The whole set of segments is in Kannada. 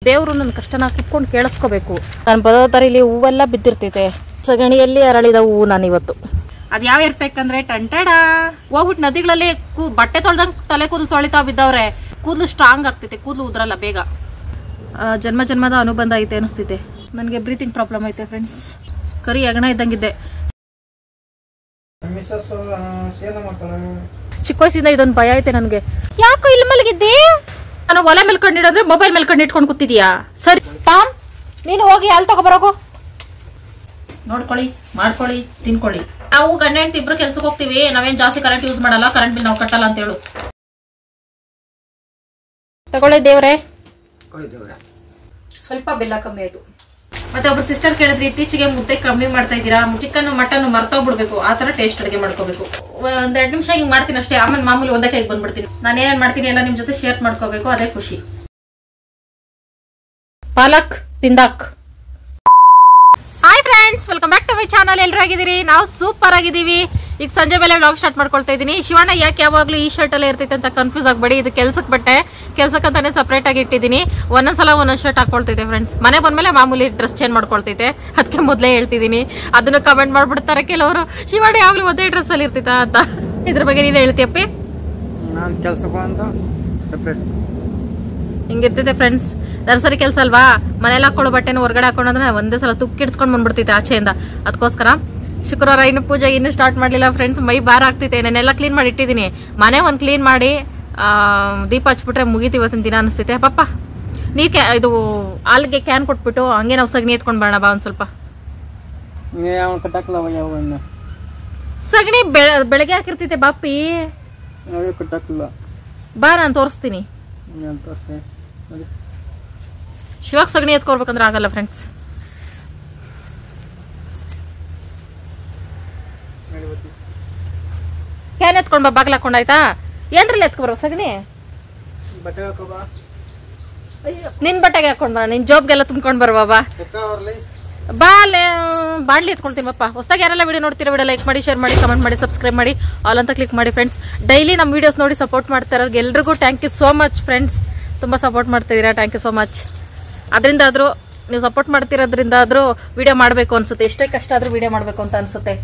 ದೇವರು ನನ್ನ ಕಷ್ಟನ ಕುತ್ಕೊಂಡು ಕೇಳಿಸ್ಕೋಬೇಕು. ನಾನು ಬರೋ ದಾರಿಲಿ ಹೂವೆಲ್ಲ ಬಿದ್ದಿರ್ತೈತೆ, ಸಗಣಿಯಲ್ಲಿ ಅರಳಿದ ಹೂವು ನಾನು ಇವತ್ತು. ಅದು ಯಾವ ಇರ್ಬೇಕಂದ್ರೆ ಟಂಟಡ ಹೋಗ್ಬಿಟ್ಟು ನದಿಗಳಲ್ಲಿ ಬಟ್ಟೆ ತೊಳ್ದಂಗೆ ತಲೆ ಕೂದಲು ತೊಳಿತಾ ಬಿದ್ದವ್ರೆ. ಕೂದಲು ಸ್ಟ್ರಾಂಗ್ ಆಗ್ತೈತೆ, ಕೂದಲು ಉದ್ರಲ್ಲ ಬೇಗ. ಜನ್ಮ ಜನ್ಮದ ಅನುಬಂಧ ಐತೆ ಅನಿಸ್ತೈತೆ. ನನಗೆ ಬ್ರೀತಿಂಗ್ ಪ್ರಾಬ್ಲಮ್ ಐತೆ ಫ್ರೆಂಡ್ಸ್. ಕರಿ ಅಗಣ ಇದ್ದಂಗಿದ್ದೆ. ಚಿಕ್ಕ ವಯಸ್ಸಿಂದ ಇದೊಂದು ಭಯ ಐತೆ ನನಗೆ. ಯಾಕೋ ಇಲ್ಲಿ ಮಲಗಿದ್ದೆ? ನಾನು ಒಲೆ ಮೇಲ್ಕೊಂಡಿಡೋದ್ರೆ ಮೊಬೈಲ್ ಮೇಲ್ಕೊಂಡು ಇಟ್ಕೊಂಡು ಕೂತಿದ್ಯಾ? ಸರಿ ಟಾಮ್, ನೀನು ಹೋಗಿ ಅಲ್ಲಿ ತಗೊಬರೋಗು. ನೋಡ್ಕೊಳ್ಳಿ, ಮಾಡ್ಕೊಳ್ಳಿ, ತಿನ್ಕೊಳ್ಳಿ. ನಾವು ಗಂಡ ಹೆಂಡತಿ ಇಬ್ರು ಕೆಲ್ಸಕ್ಕೆ ಹೋಗ್ತೀವಿ. ನಾವೇನ್ ಜಾಸ್ತಿ ಕರೆಂಟ್ ಯೂಸ್ ಮಾಡಲ್ಲ, ಕರೆಂಟ್ ಬಿಲ್ ನಾವು ಕಟ್ಟಲ್ಲ ಅಂತ ಹೇಳು. ತಗೊಳ್ಳಿ ದೇವ್ರೆ. ಸ್ವಲ್ಪ ಬೆಲ್ಲ ಕಮ್ಮಿ ಆಯ್ತು. ಮತ್ತೆ ಒಬ್ರು ಸಿಸ್ಟರ್ ಕೇಳಿದ್ರಿ, ಇತ್ತೀಚೆಗೆ ಮುದ್ದೆ ಕಮ್ಮಿ ಮಾಡ್ತಾ ಇದ್ದೀರಾ, ಚಿಕನ್ ಮಟನ್ ಮರ್ತೋಗ್ಬಿಡ್ಬೇಕು, ಆ ತರ ಟೇಸ್ಟ್ ಅಡುಗೆ ಮಾಡ್ಕೋಬೇಕು. ಒಂದ್ 2 ನಿಮಿಷ ಹಿಂಗ್ ಮಾಡ್ತೀನಿ ಅಷ್ಟೇ, ಆಮೇಲೆ ಮಾಮೂಲಿ ಒಂದೇ ಕೈಗೆ ಬಂದ್ಬಿಡ್ತೀನಿ. ನಾನು ಏನೇನ್ ಮಾಡ್ತೀನಿ ಎಲ್ಲ ನಿಮ್ ಜೊತೆ ಶೇರ್ ಮಾಡ್ಕೋಬೇಕು, ಅದೇ ಖುಷಿ. ಪಾಲಕ್ ತಿಂದಾಕ್. Hi friends, welcome back to my channel. ಎಲ್ಲರೂ ಆಗಿದ್ದೀರಿ? ನಾವು ಸೂಪರ್ ಆಗಿದ್ದೀವಿ. ಈಗ ಸಂಜೆ ಮೇಲೆ ವ್ಲಾಗ್ ಸ್ಟಾರ್ಟ್ ಮಾಡ್ಕೊಳ್ತಾ ಇದ್ದೀನಿ. ಶಿವಣ್ಣ ಯಾಕೆ ಯಾವಾಗಲೂ ಈ ಶರ್ಟ್ ಅಲ್ಲೇ ಇರ್ತೈತೆ ಅಂತ ಕನ್ಫ್ಯೂಸ್ ಆಗಬೇಡಿ. ಇದು ಕೆಲ್ಸಕ್ಕೆ ಬಟ್ಟೆ, ಕೆಲ್ಸಕ್ಕಂತಾನೆ ಸಪ್ರೇಟ್ ಆಗಿ ಇಟ್ಟಿದ್ದೀನಿ. ಒಂದೊಂದ್ಸಲ ಒಂದೊಂದು ಶರ್ಟ್ ಹಾಕೊಳ್ತೈತೆ ಫ್ರೆಂಡ್ಸ್. ಮನೆ ಬಂದ್ಮೇಲೆ ಮಾಮೂಲಿ ಡ್ರೆಸ್ ಚೇಂಜ್ ಮಾಡ್ಕೊಳ್ತೈತೆ, ಅದಕ್ಕೆ ಮೊದಲೇ ಹೇಳ್ತಿದ್ದೀನಿ. ಅದನ್ನು ಕಮೆಂಟ್ ಮಾಡ್ಬಿಡ್ತಾರೆ ಕೆಲವರು, ಶಿವಣ್ಣ ಯಾವಾಗಲೂ ಒಂದೇ ಡ್ರೆಸ್ ಅಲ್ಲಿ ಇರ್ತೈತಾ ಅಂತ. ಇದ್ರ ಬಗ್ಗೆ ನೀನು ಹೇಳ್ತೀಯಪ್ಪಿ? ನಾನು ಕೆಲ್ಸಕ್ಕೆ ಅಂತ ಸಪ್ರೇಟ್ ಹಿಂಗಿರ್ತೈತೆ ಫ್ರೆಂಡ್ಸ್. ನರ್ಸರಿ ಕೆಲಸ ಅಲ್ವಾ, ಮನೇಲಿ ಹಾಕೊಳ್ಳೋ ಬಟ್ಟೆನ ಹೊರಗಡೆ ಹಾಕೊಂಡ್ರೆ ಒಂದೇ ಸಲ ತುಪ್ಪ ಕಿಡ್ಸ್ಕೊಂಡು ಬಂದ್ಬಿಡ್ತೈತೆ ಆಚೆಯಿಂದ. ಅದಕ್ಕೋಸ್ಕರ ಶುಕ್ರವಾರ ಇನ್ನು ಪೂಜೆ ಇನ್ನೂ ಸ್ಟಾರ್ಟ್ ಮಾಡಲಿಲ್ಲ ಫ್ರೆಂಡ್ಸ್. ಮೈ ಭಾರ ಆಗ್ತೈತೆ. ನಾನೆಲ್ಲ ಕ್ಲೀನ್ ಮಾಡಿ ಇಟ್ಟಿದ್ದೀನಿ. ಮನೆ ಒಂದು ಕ್ಲೀನ್ ಮಾಡಿ ದೀಪ ಹಚ್ಬಿಟ್ರೆ ಮುಗೀತಿ ಇವತ್ತಿನ ದಿನ ಅನಿಸ್ತೈತೆ. ಪಾಪ ಇದು ಹಾಲಿಗೆ ಕ್ಯಾನ್ ಕೊಟ್ಬಿಟ್ಟು ಹಂಗೆ ನಾವು ಸಗಣಿ ಎತ್ಕೊಂಡು ಬರೋಣ ಬಾ. ಒಂದು ಸ್ವಲ್ಪ ಸಗಣಿ ಬೆಳಗ್ಗೆ ಹಾಕಿರ್ತೈತೆ ಬಾಪಿ. ಬಾ, ನಾನು ತೋರಿಸ್ತೀನಿ. ಶಿವಾಗ ಸಗಣಿ ಎತ್ಕೊಳ್ಬೇಕಂದ್ರೆ ಆಗಲ್ಲ ಫ್ರೆಂಡ್ಸ್. ಕ್ಯಾನ್ ಎತ್ಕೊಂಡ್ ಬಾ, ಬಾಗ್ಲ ಹಾಕೊಂಡಾಯ್ತಾ? ಏನ್ರಲ್ಲಿ ಎತ್ಕೊಬರೋ ಸಗಣಿ? ನಿನ್ ಬಟ್ಟೆಗೆ ಹಾಕೊಂಡ್ ಬರ, ನಿನ್ ಜಾಬ್ಗೆಲ್ಲ ತುಂಬ್ಕೊಂಡ್ ಬರುವ ಬಾ. ಬಾ ಅಲ್ಲೇ ಬಾಡ್ಲಿ ಎತ್ಕೊಳ್ತೀನಿ ಬಪ್ಪ. ಹೊಸದಾಗಿ ಯಾರೆಲ್ಲ ವಿಡಿಯೋ ನೋಡ್ತೀರಾ ವಿಡಿಯೋ ಲೈಕ್ ಮಾಡಿ, ಶೇರ್ ಮಾಡಿ, ಕಮೆಂಟ್ ಮಾಡಿ, ಸಬ್ಸ್ಕ್ರೈಬ್ ಮಾಡಿ, ಆಲ್ ಅಂತ ಕ್ಲಿಕ್ ಮಾಡಿ ಫ್ರೆಂಡ್ಸ್. ಡೈಲಿ ನಮ್ಮ ವಿಡಿಯೋಸ್ ನೋಡಿ ಸಪೋರ್ಟ್ ಮಾಡ್ತಾ ಇರೋರಿಗೆ ಎಲ್ರಿಗೂ thank you so much friends. ತುಂಬ ಸಪೋರ್ಟ್ ಮಾಡ್ತಿದ್ದೀರಾ, ಥ್ಯಾಂಕ್ ಯು ಸೋ ಮಚ್. ಅದರಿಂದ ಆದರೂ ನೀವು ಸಪೋರ್ಟ್ ಮಾಡ್ತಿರೋದ್ರಿಂದ ಆದರೂ ವಿಡಿಯೋ ಮಾಡಬೇಕು ಅನ್ಸುತ್ತೆ. ಎಷ್ಟೇ ಕಷ್ಟ ಆದರೂ ವಿಡಿಯೋ ಮಾಡಬೇಕು ಅಂತ ಅನ್ಸುತ್ತೆ.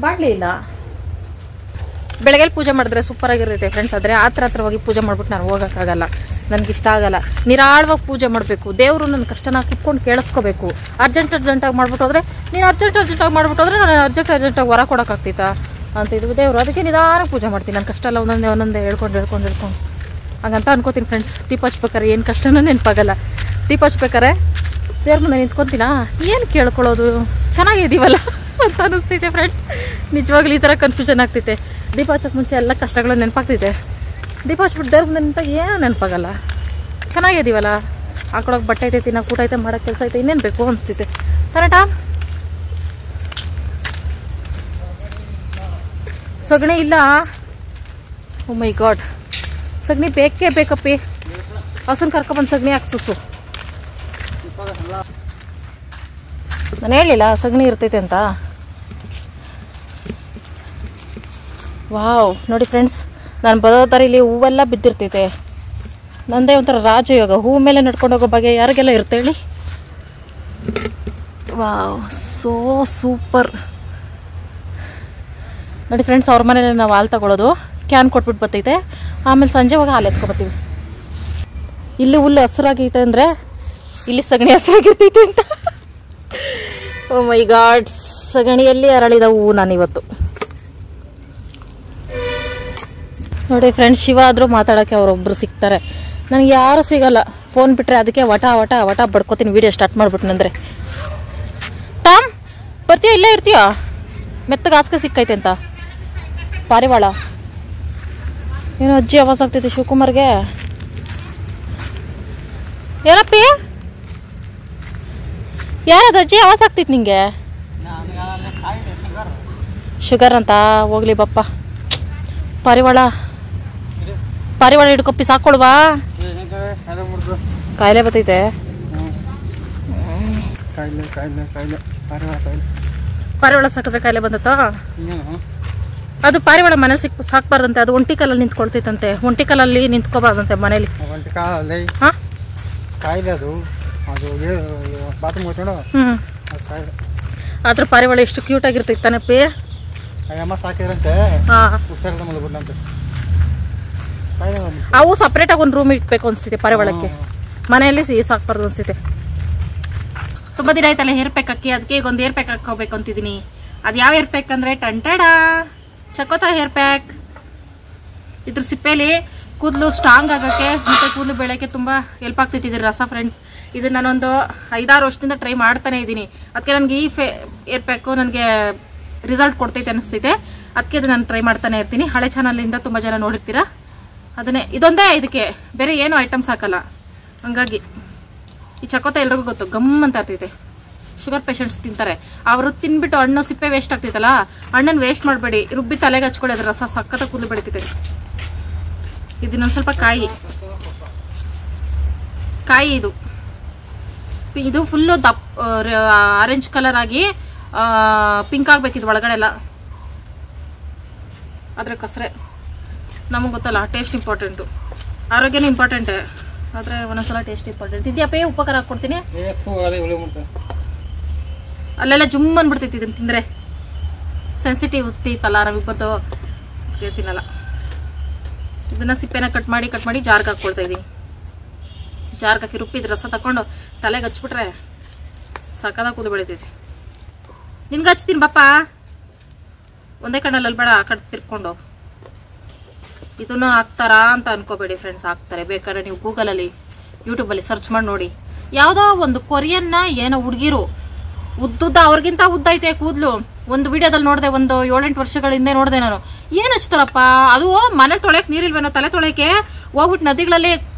ಬಾಡ್ಲಿ ಇಲ್ಲ, ಬೆಳಗ್ಗೆ ಪೂಜೆ ಮಾಡಿದ್ರೆ ಸೂಪರ್ ಆಗಿರುತ್ತೆ ಫ್ರೆಂಡ್ಸ್. ಆದರೆ ಹತ್ರ ಹೋಗಿ ಪೂಜೆ ಮಾಡ್ಬಿಟ್ಟು ನಾನು ಹೋಗೋಕ್ಕಾಗಲ್ಲ, ನನಗಿಷ್ಟ ಆಗಲ್ಲ. ನಿರಾಳವಾಗಿ ಪೂಜೆ ಮಾಡಬೇಕು. ದೇವರು ನನ್ನ ಕಷ್ಟನ ಕುತ್ಕೊಂಡು ಕೇಳಿಸ್ಕೋಬೇಕು. ಅರ್ಜೆಂಟಾಗಿ ಮಾಡ್ಬಿಟ್ಟು ಹೋದ್ರೆ, ನೀನು ಅರ್ಜೆಂಟಾಗಿ ಮಾಡ್ಬಿಟ್ಟು ಹೋದ್ರೆ ನಾನು ಅರ್ಜೆಂಟಾಗಿ ಹೊರ ಕೊಡೋಕ್ಕಾಗ್ತೈತಾ ಅಂತ ಇದು ದೇವರು. ಅದಕ್ಕೆ ನಿಧಾನ ಪೂಜೆ ಮಾಡ್ತೀನಿ. ನನ್ನ ಕಷ್ಟ ಎಲ್ಲ ಒಂದೊಂದೇ ಹೇಳ್ಕೊಂಡು ಹಂಗಂತ ಅನ್ಕೋತೀನಿ ಫ್ರೆಂಡ್ಸ್. ದೀಪ ಹಚ್ಬೇಕಾರೆ ಏನು ಕಷ್ಟನೂ ನೆನಪಾಗಲ್ಲ. ದೀಪ ಹಚ್ಬೇಕಾರೆ ದೇವ್ರ ಮುಂದೆ ನಿಂತ್ಕೊತೀನಾ, ಏನು ಕೇಳ್ಕೊಳ್ಳೋದು, ಚೆನ್ನಾಗಿದ್ದೀವಲ್ಲ ಅಂತ ಅನಿಸ್ತೈತೆ ಫ್ರೆಂಡ್ಸ್. ನಿಜವಾಗ್ಲೂ ಈ ಥರ ಕನ್ಫ್ಯೂಷನ್ ಆಗ್ತೈತೆ. ದೀಪ ಹಚ್ಚೋಕೆ ಮುಂಚೆ ಎಲ್ಲ ಕಷ್ಟಗಳು ನೆನಪಾಗ್ತೈತೆ. ದೀಪ ಹಚ್ಬಿಟ್ಟು ದೇವ್ರ ಮುಂದೆ ನಿಂತಾಗ ಏನೂ ನೆನಪಾಗಲ್ಲ. ಚೆನ್ನಾಗಿದ್ದೀವಲ್ಲ, ಹಾಕೊಳಕ್ಕೆ ಬಟ್ಟೆ ಐತೆ, ತಿನ್ನೋಕೆ ಊಟ ಐತೆ, ಮಾಡೋಕ್ಕೆ ಕೆಲಸ ಐತೆ, ಇನ್ನೇನು ಬೇಕು ಅನಿಸ್ತೈತೆ. ಕರೆಕ್ಟಾ? ಸಗಣಿ ಇಲ್ಲ. ಓ ಮೈ ಗಾಡ್, ಸಗಣಿ ಬೇಕೇ ಬೇಕಪ್ಪಿ. ಹಸನ್ ಕರ್ಕೊಬಂದು ಸಗಣಿ ಹಾಕ್ಸು. ನಾನು ಹೇಳಿಲ್ಲ ಸಗಣಿ ಇರ್ತೈತೆ ಅಂತ. ವಾವ್, ನೋಡಿ ಫ್ರೆಂಡ್ಸ್, ನಾನು ಬರೋ ದಾರಿಲಿ ಹೂವೆಲ್ಲ ಬಿದ್ದಿರ್ತೈತೆ. ನಂದೇ ಒಂಥರ ರಾಜಯೋಗ. ಹೂವು ಮೇಲೆ ನಡ್ಕೊಂಡು ಹೋಗೋ ಬಗ್ಗೆ ಯಾರಿಗೆಲ್ಲ ಇರ್ತೇಳಿ. Wow, so super. ನೋಡಿ ಫ್ರೆಂಡ್ಸ್, ಅವ್ರ ಮನೇಲಿ ನಾವು ಹಾಲು ತಗೊಳ್ಳೋದು, ಕ್ಯಾನ್ ಕೊಟ್ಬಿಟ್ಟು ಬರ್ತೈತೆ. ಆಮೇಲೆ ಸಂಜೆ ಹೋಗಿ ಹಾಲು ಎತ್ಕೊಬತ್ತೀವಿ. ಇಲ್ಲಿ ಹುಲ್ಲು ಹಸಿರಾಗೈತೆ ಅಂದರೆ ಇಲ್ಲಿ ಸಗಣಿ ಹಸಿರಾಗಿರ್ತೈತೆ ಅಂತ. ಓ ಮೈ ಗಾಡ್, ಸಗಣಿಯಲ್ಲಿ ಅರಳಿದ ಹೂವು ನಾನಿವತ್ತು. ನೋಡಿ ಫ್ರೆಂಡ್ಸ್, ಶಿವ ಆದರೂ ಮಾತಾಡೋಕ್ಕೆ ಅವರೊಬ್ಬರು ಸಿಗ್ತಾರೆ, ನನಗೆ ಯಾರೂ ಸಿಗಲ್ಲ. ಫೋನ್ ಬಿಟ್ಟರೆ ಅದಕ್ಕೆ ವಟ ಬಡ್ಕೋತೀನಿ ವೀಡಿಯೋ ಸ್ಟಾರ್ಟ್ ಮಾಡ್ಬಿಟ್ನಂದ್ರೆ. ಟಾಮ್, ಬರ್ತೀಯ? ಇಲ್ಲೇ ಇರ್ತೀಯ? ಮೆತ್ತಗೆ ಹಾಸಿಗೆ ಸಿಕ್ಕೈತೆ ಅಂತ. ಪಾರಿವಾಳ ಏನೋ ಅಜ್ಜಿ ಆವಾಸ ಆಗ್ತೈತಿ ಶಿವಕುಮಾರ್ಗೆ. ಏನಪ್ಪಿ, ಯಾರದು ಅಜ್ಜಿ ಆವಾಸ ಆಗ್ತೈತಿ ನಿಂಗೆ? ಶುಗರ್ ಅಂತ. ಹೋಗ್ಲಿ ಬಪ್ಪ. ಪಾರಿವಾಳ ಹಿಡ್ಕೊಪ್ಪಿ ಸಾಕೊಳ್ವಾ. ಕಾಯಿಲೆ ಬರ್ತೈತೆ. ಪಾರಿವಾಳ ಸಾಕಿದ್ರೆ ಕಾಯಿಲೆ ಬಂದತ್ತ. ಅದು ಪಾರಿವಾಳ ಮನೆ ಸಾಕ್ಬಾರ್ದಂತೆ. ಅದು ಒಂಟಿ ಕಾಲಲ್ಲಿ ನಿಂತ್ಕೊಳ್ತೈತಂತೆ. ಒಂಟಿ ಕಾಲಲ್ಲಿ ನಿಂತ್ಕೋಬಾರ್ದಂತೆ ಮನೇಲಿ. ಕಾಯಿಲೆ ಅದು ಅದು ಬಾತ್ರೂಮ್ ಹೋಗ್ತಾಡೋ ಹ್ಮ್ ಅದು ಕಾಯಿಲೆ. ಆದ್ರ ಪಾರಿವಾಳ ಎಷ್ಟು ಕ್ಯೂಟ್ ಆಗಿರ್ತೈತೆ ತಾನಪ್ಪಿ. ಅಮ್ಮ ಸಾಕಿದ್ರಂತೆ ಹಾ ಹುಷಾರಿಲ್ಲ ಮಲಗುಂಟಂತೆ ಕಾಯಿಲೆ. ಅವು ಸಪ್ರೇಟ್ ಆಗಿ ಒಂದು ರೂಮ್ ಇಟ್ಬೇಕು ಅನ್ಸ್ತೈತೆ ಪಾರಿವಾಳಕ್ಕೆ. ಮನೆಯಲ್ಲಿ ಸಾಕ್ಬಾರ್ದು ಅನ್ಸುತ್ತೆ. ತುಂಬಾ ದಿನ ಆಯ್ತಲ್ಲ ಹೇರ್ ಪ್ಯಾಕ್ ಹಾಕಿ, ಅದಕ್ಕೆ ಈಗ ಒಂದು ಹೇರ್ ಪ್ಯಾಕ್ ಹಾಕೋಬೇಕು ಅಂತಿದ್ದೀನಿ. ಅದು ಯಾವ ಹೇರ್ ಪ್ಯಾಕ್ ಅಂದ್ರೆ ಟಂಟಡ ಚಕೋತ ಹೇರ್ ಪ್ಯಾಕ್. ಇದ್ರ ಸಿಪ್ಪೆಲಿ ಕೂದಲು ಸ್ಟ್ರಾಂಗ್ ಆಗೋಕ್ಕೆ ಮತ್ತೆ ಕೂದಲು ಬೆಳೆಯೋಕ್ಕೆ ತುಂಬಾ ಹೆಲ್ಪ್ ಆಗ್ತೈತಿ ಇದ್ರ ರಸ ಫ್ರೆಂಡ್ಸ್. ಇದು ನಾನೊಂದು 5-6 ವರ್ಷದಿಂದ ಟ್ರೈ ಮಾಡ್ತಾನೆ ಇದ್ದೀನಿ. ಅದಕ್ಕೆ ನನಗೆ ಈ ಹೇರ್ ಪ್ಯಾಕು ನನಗೆ ರಿಸಲ್ಟ್ ಕೊಡ್ತೈತೆ ಅನಿಸ್ತೈತೆ. ಅದಕ್ಕೆ ಇದು ನಾನು ಟ್ರೈ ಮಾಡ್ತಾನೆ ಇರ್ತೀನಿ. ಹಳೆ ಚಾನಲಿಂದ ತುಂಬ ಜನ ನೋಡಿರ್ತೀರಾ. ಅದನ್ನೇ ಇದೊಂದೇ, ಇದಕ್ಕೆ ಬೇರೆ ಏನು ಐಟಮ್ಸ್ ಹಾಕಲ್ಲ. ಹಂಗಾಗಿ ಈ ಚಕೋತ ಎಲ್ರಿಗೂ ಗೊತ್ತು, ಗಮ್ ಅಂತ ಇರ್ತೈತೆ. ಶುಗರ್ ಪೇಷಂಟ್ಸ್ ತಿಂತಾರೆ. ಅವರು ತಿನ್ಬಿಟ್ಟು ಹಣ್ಣು ಸಿಪ್ಪೆ ವೇಸ್ಟ್ ಆಗ್ತೈತಲ್ಲ, ಹಣ್ಣನ್ನು ವೇಸ್ಟ್ ಮಾಡಬೇಡಿ, ರುಬ್ಬಿ ತಲೆಗೆ ಹಚ್ಕೊಳ್ಳಿ. ಅದ್ರ ರಸ ಸಕ್ಕತ್ತ ಕೂದಲು ಬೆಳಿತೈತೆ. ಇದನ್ನೊಂದು ಸ್ವಲ್ಪ ಕಾಯಿ ಇದು ಫುಲ್ಲು ಆರೆಂಜ್ ಕಲರ್ ಆಗಿ ಪಿಂಕ್ ಆಗ್ಬೇಕಿದು ಒಳಗಡೆ ಎಲ್ಲ. ಆದ್ರೆ ಕಸರೆ ನಮಗೆ ಗೊತ್ತಲ್ಲ, ಟೇಸ್ಟ್ ಇಂಪಾರ್ಟೆಂಟು, ಆರೋಗ್ಯನೂ ಇಂಪಾರ್ಟೆಂಟೇ, ಆದರೆ ಒಂದೊಂದ್ಸಲ ಟೇಸ್ಟ್ ಇಂಪಾರ್ಟೆಂಟ್. ಇದೆಯಪ್ಪ ಉಪಕಾರ ಹಾಕ್ಕೊಡ್ತೀನಿ. ಅಲ್ಲೆಲ್ಲ ಜುಮ್ ಅಂದ್ಬಿಡ್ತೈತಿ ಇದನ್ನು ತಿಂದರೆ. ಸೆನ್ಸಿಟಿವ್ ಟೀತ್ ನಮಗೆ ಬಂದು ತಿನ್ನಲ್ಲ. ಇದನ್ನು ಸಿಪ್ಪೆನ ಕಟ್ ಮಾಡಿ ಜಾರ್ಗೆ ಹಾಕ್ಕೊಳ್ತಾ ಇದ್ದೀನಿ. ಜಾರ್ಗೆ ಹಾಕಿ ರುಬ್ಬಿದ ರಸ ತಗೊಂಡು ತಲೆಗೆ ಹಚ್ಬಿಟ್ರೆ ಸಕ್ಕದ ಕೂದಲು ಬೆಳಿತೈತಿ. ನಿನ್ಗೆ ಹಚ್ತೀನಿ ಬಾಪ, ಒಂದೇ ಕಣ್ಣಲ್ಲಿ ಅಲ್ಬೇಡ, ಆ ಕಡೆ ತಿರ್ಕೊಂಡು. ಇದನ್ನು ಹಾಕ್ತಾರಾ ಅಂತ ಅನ್ಕೋಬೇಡಿ ಫ್ರೆಂಡ್ಸ್, ಹಾಕ್ತಾರೆ. ಬೇಕಾದ್ರೆ ನೀವು ಗೂಗಲಲ್ಲಿ ಯೂಟ್ಯೂಬಲ್ಲಿ ಸರ್ಚ್ ಮಾಡಿ ನೋಡಿ. ಯಾವುದೋ ಒಂದು ಕೊರಿಯನ್ನ ಏನೋ ಹುಡುಗಿರು ಉದ್ದುದ್ದ, ಅವ್ರಿಗಿಂತ ಉದ್ದ ಐತೆ ಕೂದಲು. ಒಂದು ವಿಡಿಯೋದಲ್ಲಿ ನೋಡಿದೆ, ಒಂದು 7-8 ವರ್ಷಗಳ ಹಿಂದೆ ನೋಡಿದೆ ನಾನು. ಏನು ಹಚ್ತಾರಪ್ಪ ಅದು, ಮನೆ ತೊಳೆಯಕ್ಕೆ ನೀರಿಲ್ವೇನೋ, ತಲೆ ತೊಳೆಯಕ್ಕೆ ಹೋಗ್ಬಿಟ್ಟು ನದಿಗಳಲ್ಲಿ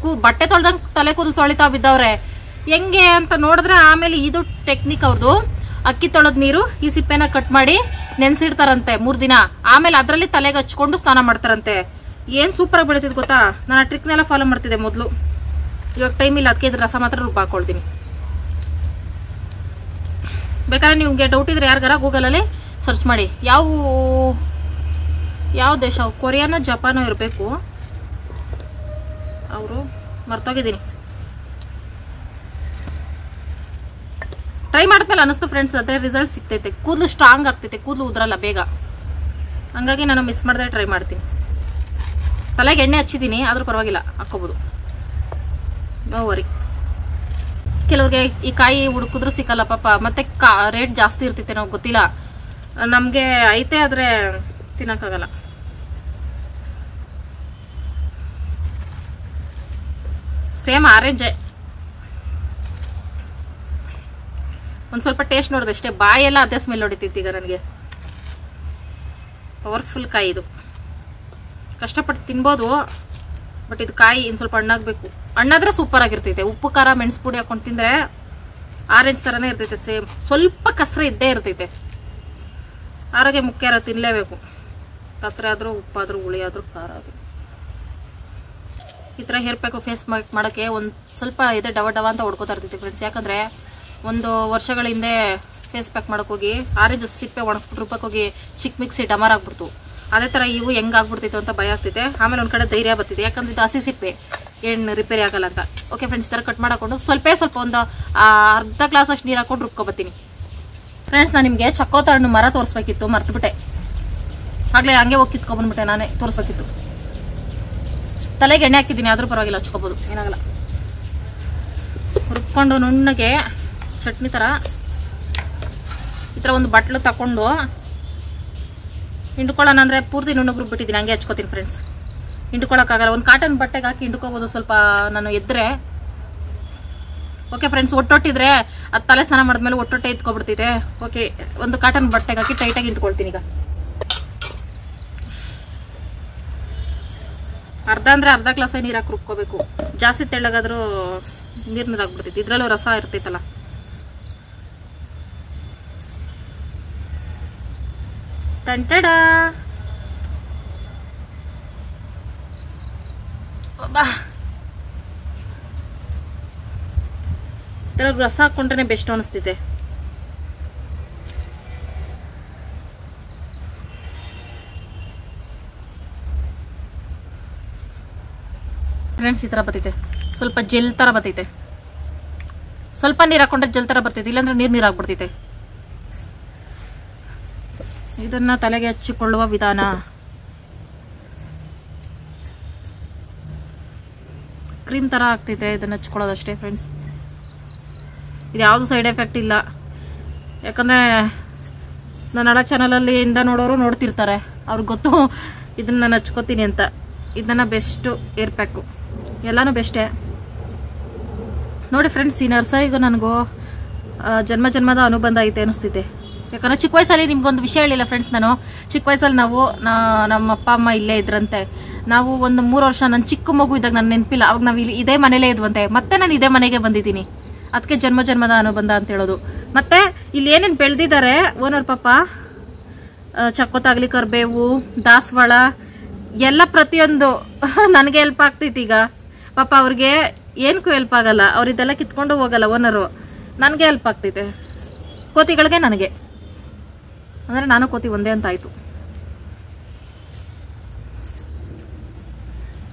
ಬಟ್ಟೆ ತೊಳ್ದಂಗೆ ತಲೆ ಕೂದಲು ತೊಳಿತಾ ಬಿದ್ದವ್ರೆ. ಹೆಂಗೆ ಅಂತ ನೋಡಿದ್ರೆ ಆಮೇಲೆ ಇದು ಟೆಕ್ನಿಕ್ ಅವ್ರದ್ದು. ಅಕ್ಕಿ ತೊಳೆದ ನೀರು ಈ ಸಿಪ್ಪೆನ ಕಟ್ ಮಾಡಿ ನೆನ್ಸಿಡ್ತಾರಂತೆ 3 ದಿನ. ಆಮೇಲೆ ಅದರಲ್ಲಿ ತಲೆಗೆ ಹಚ್ಕೊಂಡು ಸ್ನಾನ ಮಾಡ್ತಾರಂತೆ. ಏನು ಸೂಪರ್ ಆಗಿ ಬೆಳಿತಿದ್ ಗೊತ್ತಾ. ನಾನು ಆ ಟ್ರಿಕ್ನೆಲ್ಲ ಫಾಲೋ ಮಾಡ್ತಿದ್ದೆ ಮೊದಲು. ಇವಾಗ ಟೈಮ್ ಇಲ್ಲ, ಅದಕ್ಕೆ ಇದ್ರ ರಸ ಮಾತ್ರ ರುಬ್ಬ ಹಾಕೊಳ್ತೀನಿ. ಬೇಕಾದ್ರೆ ನಿಮ್ಗೆ ಡೌಟ್ ಇದ್ರೆ ಯಾರಿಗಾರ ಗೂಗಲಲ್ಲಿ ಸರ್ಚ್ ಮಾಡಿ. ಯಾವ ದೇಶ, ಕೊರಿಯಾನೋ ಜಪಾನೋ ಇರಬೇಕು. ಅವರು ಮರ್ತೋಗಿದ್ದೀನಿ. ಟ್ರೈ ಮಾಡಿದ್ಮೇಲೆ ಅನ್ನಿಸ್ತು ಫ್ರೆಂಡ್ಸ್, ಅದೇ ರಿಸಲ್ಟ್ ಸಿಗ್ತೈತೆ. ಕೂದಲು ಸ್ಟ್ರಾಂಗ್ ಆಗ್ತೈತೆ, ಕೂದಲು ಉದ್ರಲ್ಲ ಬೇಗ. ಹಂಗಾಗಿ ನಾನು ಮಿಸ್ ಮಾಡಿದ್ರೆ ಟ್ರೈ ಮಾಡ್ತೀನಿ. ತಲೆಗೆ ಎಣ್ಣೆ ಹಚ್ಚಿದ್ದೀನಿ, ಆದ್ರೂ ಪರವಾಗಿಲ್ಲ, ಹಾಕೋಬೋದು, ನೋ ವರಿ. ಕೆಲವ್ರಿಗೆ ಈ ಕಾಯಿ ಹುಡುಕಿದ್ರು ಸಿಕ್ಕಲ್ಲ ಪಾಪ. ಮತ್ತೆ ರೇಟ್ ಜಾಸ್ತಿ ಇರ್ತೈತೆ, ನಾವು ಗೊತ್ತಿಲ್ಲ. ನಮಗೆ ಐತೆ, ಆದರೆ ತಿನ್ನಕ್ಕಾಗಲ್ಲ. ಸೇಮ್ ಆರೆಂಜೆ. ಒಂದು ಸ್ವಲ್ಪ ಟೇಸ್ಟ್ ನೋಡಿದೆ ಅಷ್ಟೇ, ಬಾಯೆಲ್ಲ ಅದೇ ಸ್ಮೆಲ್ ಹೊಡಿತೈತಿ ಈಗ ನನಗೆ. ಪವರ್ಫುಲ್ ಕಾಯಿ ಇದು, ಕಷ್ಟಪಟ್ಟು ತಿನ್ಬೋದು. ಬಟ್ ಇದು ಕಾಯಿ ಇನ್ನು ಸ್ವಲ್ಪ ಹಣ್ಣಾಗಬೇಕು. ಹಣ್ಣಾದ್ರೆ ಸೂಪರ್ ಆಗಿರ್ತೈತೆ. ಉಪ್ಪು ಖಾರ ಮೆಣಸು ಪುಡಿ ಹಾಕೊಂಡು ತಿಂದರೆ ಆರೆಂಜ್ ಥರನೇ ಇರ್ತೈತೆ ಸೇಮ್. ಸ್ವಲ್ಪ ಕಸರೆ ಇದ್ದೇ ಇರ್ತೈತೆ. ಆರೋಗ್ಯ ಮುಖ್ಯ ಇರೋ, ತಿನ್ನಲೇಬೇಕು. ಕಸರೆ ಆದರೂ, ಉಪ್ಪಾದರೂ, ಹುಳಿ ಆದರೂ, ಖಾರ ಆದರೂ. ಈ ಥರ ಹೇರ್ ಪ್ಯಾಕು ಫೇಸ್ ಮಾಡೋಕ್ಕೆ ಒಂದು ಸ್ವಲ್ಪ ಇದೆ ಡವ ಅಂತ ಹೊಡ್ಕೋತಾ ಇರ್ತೈತಿ ಫ್ರೆಂಡ್ಸ್. ಯಾಕಂದರೆ ಒಂದು ವರ್ಷಗಳ ಹಿಂದೆ ಫೇಸ್ ಪ್ಯಾಕ್ ಮಾಡೋಕ್ಕೋಗಿ ಆರೆಂಜ್ ಸಿಪ್ಪೆ ಒಣಗಿಸ್ಬಿಟ್ಟು ರುಬ್ಬಕ್ಕೋಗಿ ಚಿಕ್ಕ ಮಿಕ್ಸಿ ಡಮರ್ ಆಗ್ಬಿಡ್ತು. ಅದೇ ಥರ ಇವು ಹೆಂಗಾಗ್ಬಿಡ್ತೈತೆ ಅಂತ ಭಯ ಆಗ್ತೈತೆ. ಆಮೇಲೆ ಒಂದು ಕಡೆ ಧೈರ್ಯ ಬರ್ತಿದೆ, ಯಾಕಂದ್ರೆ ಇದು ಹಸಿ ಸಿಪ್ಪೆ, ಏನು ರಿಪೇರಿ ಆಗಲ್ಲ ಅಂತ. ಓಕೆ ಫ್ರೆಂಡ್ಸ್, ಈ ಥರ ಕಟ್ ಮಾಡಿಕೊಂಡು ಸ್ವಲ್ಪ ಒಂದು ಅರ್ಧ ಗ್ಲಾಸ್ ಅಷ್ಟು ನೀರು ಹಾಕೊಂಡು ರುಬ್ಕೊಬತ್ತೀನಿ ಫ್ರೆಂಡ್ಸ್. ನಾನು ನಿಮಗೆ ಚಕ್ಕೋತ ಹಣ್ಣು ಮರ ತೋರಿಸ್ಬೇಕಿತ್ತು, ಮರ್ತುಬಿಟ್ಟೆ. ಆಗಲೇ ಹಂಗೆ ಹೋಗಿ ಕಿತ್ಕೊಂಡ್ಬಂದ್ಬಿಟ್ಟೆ, ನಾನೇ ತೋರಿಸ್ಬೇಕಿತ್ತು. ತಲೆಗೆ ಎಣ್ಣೆ ಹಾಕಿದ್ದೀನಿ, ಆದರೂ ಪರವಾಗಿಲ್ಲ, ಹಚ್ಕೋಬೋದು, ಏನಾಗಲ್ಲ. ರುಬ್ಕೊಂಡು ನುಣ್ಣಗೆ ಚಟ್ನಿ ಥರ ಈ ಥರ ಒಂದು ಬಟ್ಲು ತಗೊಂಡು ಹಿಂಡ್ಕೊಳ್ಳೋಣ. ಅಂದರೆ ಪೂರ್ತಿ ನುಣ್ಣಗೆ ರುಬ್ಬಿಟ್ಟಿದ್ದೀನಿ, ಹಂಗೆ ಹಚ್ಕೋತೀನಿ ಫ್ರೆಂಡ್ಸ್. ಹಿಂಡ್ಕೊಳಕ್ಕಾಗಲ್ಲ, ಒಂದು ಕಾಟನ್ ಬಟ್ಟೆಗೆ ಹಾಕಿ ಹಿಂಡ್ಕೋಬೋದು ಸ್ವಲ್ಪ ನಾನು ಎದ್ರೆ. ಓಕೆ ಫ್ರೆಂಡ್ಸ್, ಒಟ್ಟೊಟ್ಟಿದ್ರೆ ಅದು ತಲೆ ಸ್ನಾನ ಮಾಡಿದ್ಮೇಲೆ ಒಟ್ಟೊಟ್ಟೆ ಎತ್ಕೊಬಿಡ್ತಿದೆ. ಓಕೆ, ಒಂದು ಕಾಟನ್ ಬಟ್ಟೆಗೆ ಹಾಕಿ ಟೈಟಾಗಿ ಹಿಂಡ್ಕೊಳ್ತೀನಿ. ಈಗ ಅರ್ಧ ಗ್ಲಾಸೇ ನೀರು ಹಾಕಿ ರುಬ್ಕೋಬೇಕು. ಜಾಸ್ತಿ ತೆಳ್ಳಗಾದ್ರೂ ನೀರಾಗ್ಬಿಡ್ತೈತಿ, ಇದ್ರಲ್ಲೂ ರಸ ಇರ್ತೈತಲ್ಲ. ಟಂಟಡ ರಸ ಹಾಕೊಂಡ್ರೆ ಬೆಸ್ಟ್ ಅನಿಸ್ತೈತೆ. ಫ್ರೆಂಡ್ಸ್, ಈ ಥರ ಬರ್ತೈತೆ, ಸ್ವಲ್ಪ ಜೆಲ್ ಥರ ಬರ್ತೈತೆ. ಸ್ವಲ್ಪ ನೀರು ಹಾಕೊಂಡ್ರೆ ಜಲ್ ಥರ ಬರ್ತೈತೆ, ಇಲ್ಲಾಂದ್ರೆ ನೀರು ಆಗ್ಬಿಡ್ತೈತೆ. ಇದನ್ನ ತಲೆಗೆ ಹಚ್ಚಿಕೊಳ್ಳುವ ವಿಧಾನ. ಕ್ರೀಮ್ ಥರ ಆಗ್ತೈತೆ ಇದನ್ನ ಹಚ್ಕೊಳ್ಳೋದಷ್ಟೇ ಫ್ರೆಂಡ್ಸ್. ಇದು ಯಾವುದು ಸೈಡ್ ಎಫೆಕ್ಟ್ ಇಲ್ಲ, ಯಾಕಂದರೆ ನನ್ನ ಹಳೆ ಚಾನಲಲ್ಲಿ ಇಂದ ನೋಡೋರು ನೋಡ್ತಿರ್ತಾರೆ, ಅವ್ರಿಗೆ ಗೊತ್ತು ಇದನ್ನು ನಾನು ಹಚ್ಕೋತೀನಿ ಅಂತ. ಇದನ್ನು ಬೆಸ್ಟು ಏರ್ ಪ್ಯಾಕು, ಎಲ್ಲನೂ ಬೆಸ್ಟೇ ನೋಡಿ ಫ್ರೆಂಡ್ಸ್. ಈ ನರ್ಸರಿಗೂ ನನಗೂ ಜನ್ಮದ ಅನುಬಂಧ ಐತೆ ಅನಿಸ್ತೈತೆ. ಯಾಕಂದರೆ ಚಿಕ್ಕ ವಯಸ್ಸಲ್ಲಿ ನಿಮ್ಗೊಂದು ವಿಷಯ ಹೇಳಿಲ್ಲ ಫ್ರೆಂಡ್ಸ್. ನಾನು ಚಿಕ್ಕ ವಯಸ್ಸಲ್ಲಿ ನಮ್ಮ ಅಪ್ಪ ಅಮ್ಮ ಇಲ್ಲೇ ಇದ್ರಂತೆ. ನಾವು ಒಂದು 3 ವರ್ಷ ನನ್ನ ಚಿಕ್ಕ ಮಗು ಇದ್ದಾಗ ನನ್ನ ನೆನಪಿಲ್ಲ, ಅವಾಗ ನಾವು ಇಲ್ಲಿ ಇದೇ ಮನೇಲೇ ಇದ್ವಂತೆ. ಮತ್ತೆ ನಾನು ಇದೇ ಮನೆಗೆ ಬಂದಿದ್ದೀನಿ, ಅದಕ್ಕೆ ಜನ್ಮದ ಅನುಬಂಧ ಅಂತ ಹೇಳೋದು. ಮತ್ತೆ ಇಲ್ಲಿ ಏನೇನು ಬೆಳೆದಿದ್ದಾರೆ ಓನರ್ ಪಾಪ, ಚಕ್ಕೋತಾಗ್ಲಿ, ಕರ್ಬೇವು, ದಾಸವಾಳ ಎಲ್ಲ ಪ್ರತಿಯೊಂದು ನನಗೆ ಹೆಲ್ಪ್ ಆಗ್ತೈತಿ. ಈಗ ಪಾಪ ಅವ್ರಿಗೆ ಏನಕ್ಕೂ ಹೆಲ್ಪ್ ಆಗಲ್ಲ, ಅವ್ರು ಇದೆಲ್ಲ ಕಿತ್ಕೊಂಡು ಹೋಗಲ್ಲ ಓನರು, ನನಗೆ ಹೆಲ್ಪ್ ಆಗ್ತೈತೆ. ಕೋತಿಗಳಿಗೆ ನನಗೆ ಅಂದರೆ ನಾನು ಕೋತಿ ಒಂದೇ ಅಂತ ಆಯಿತು.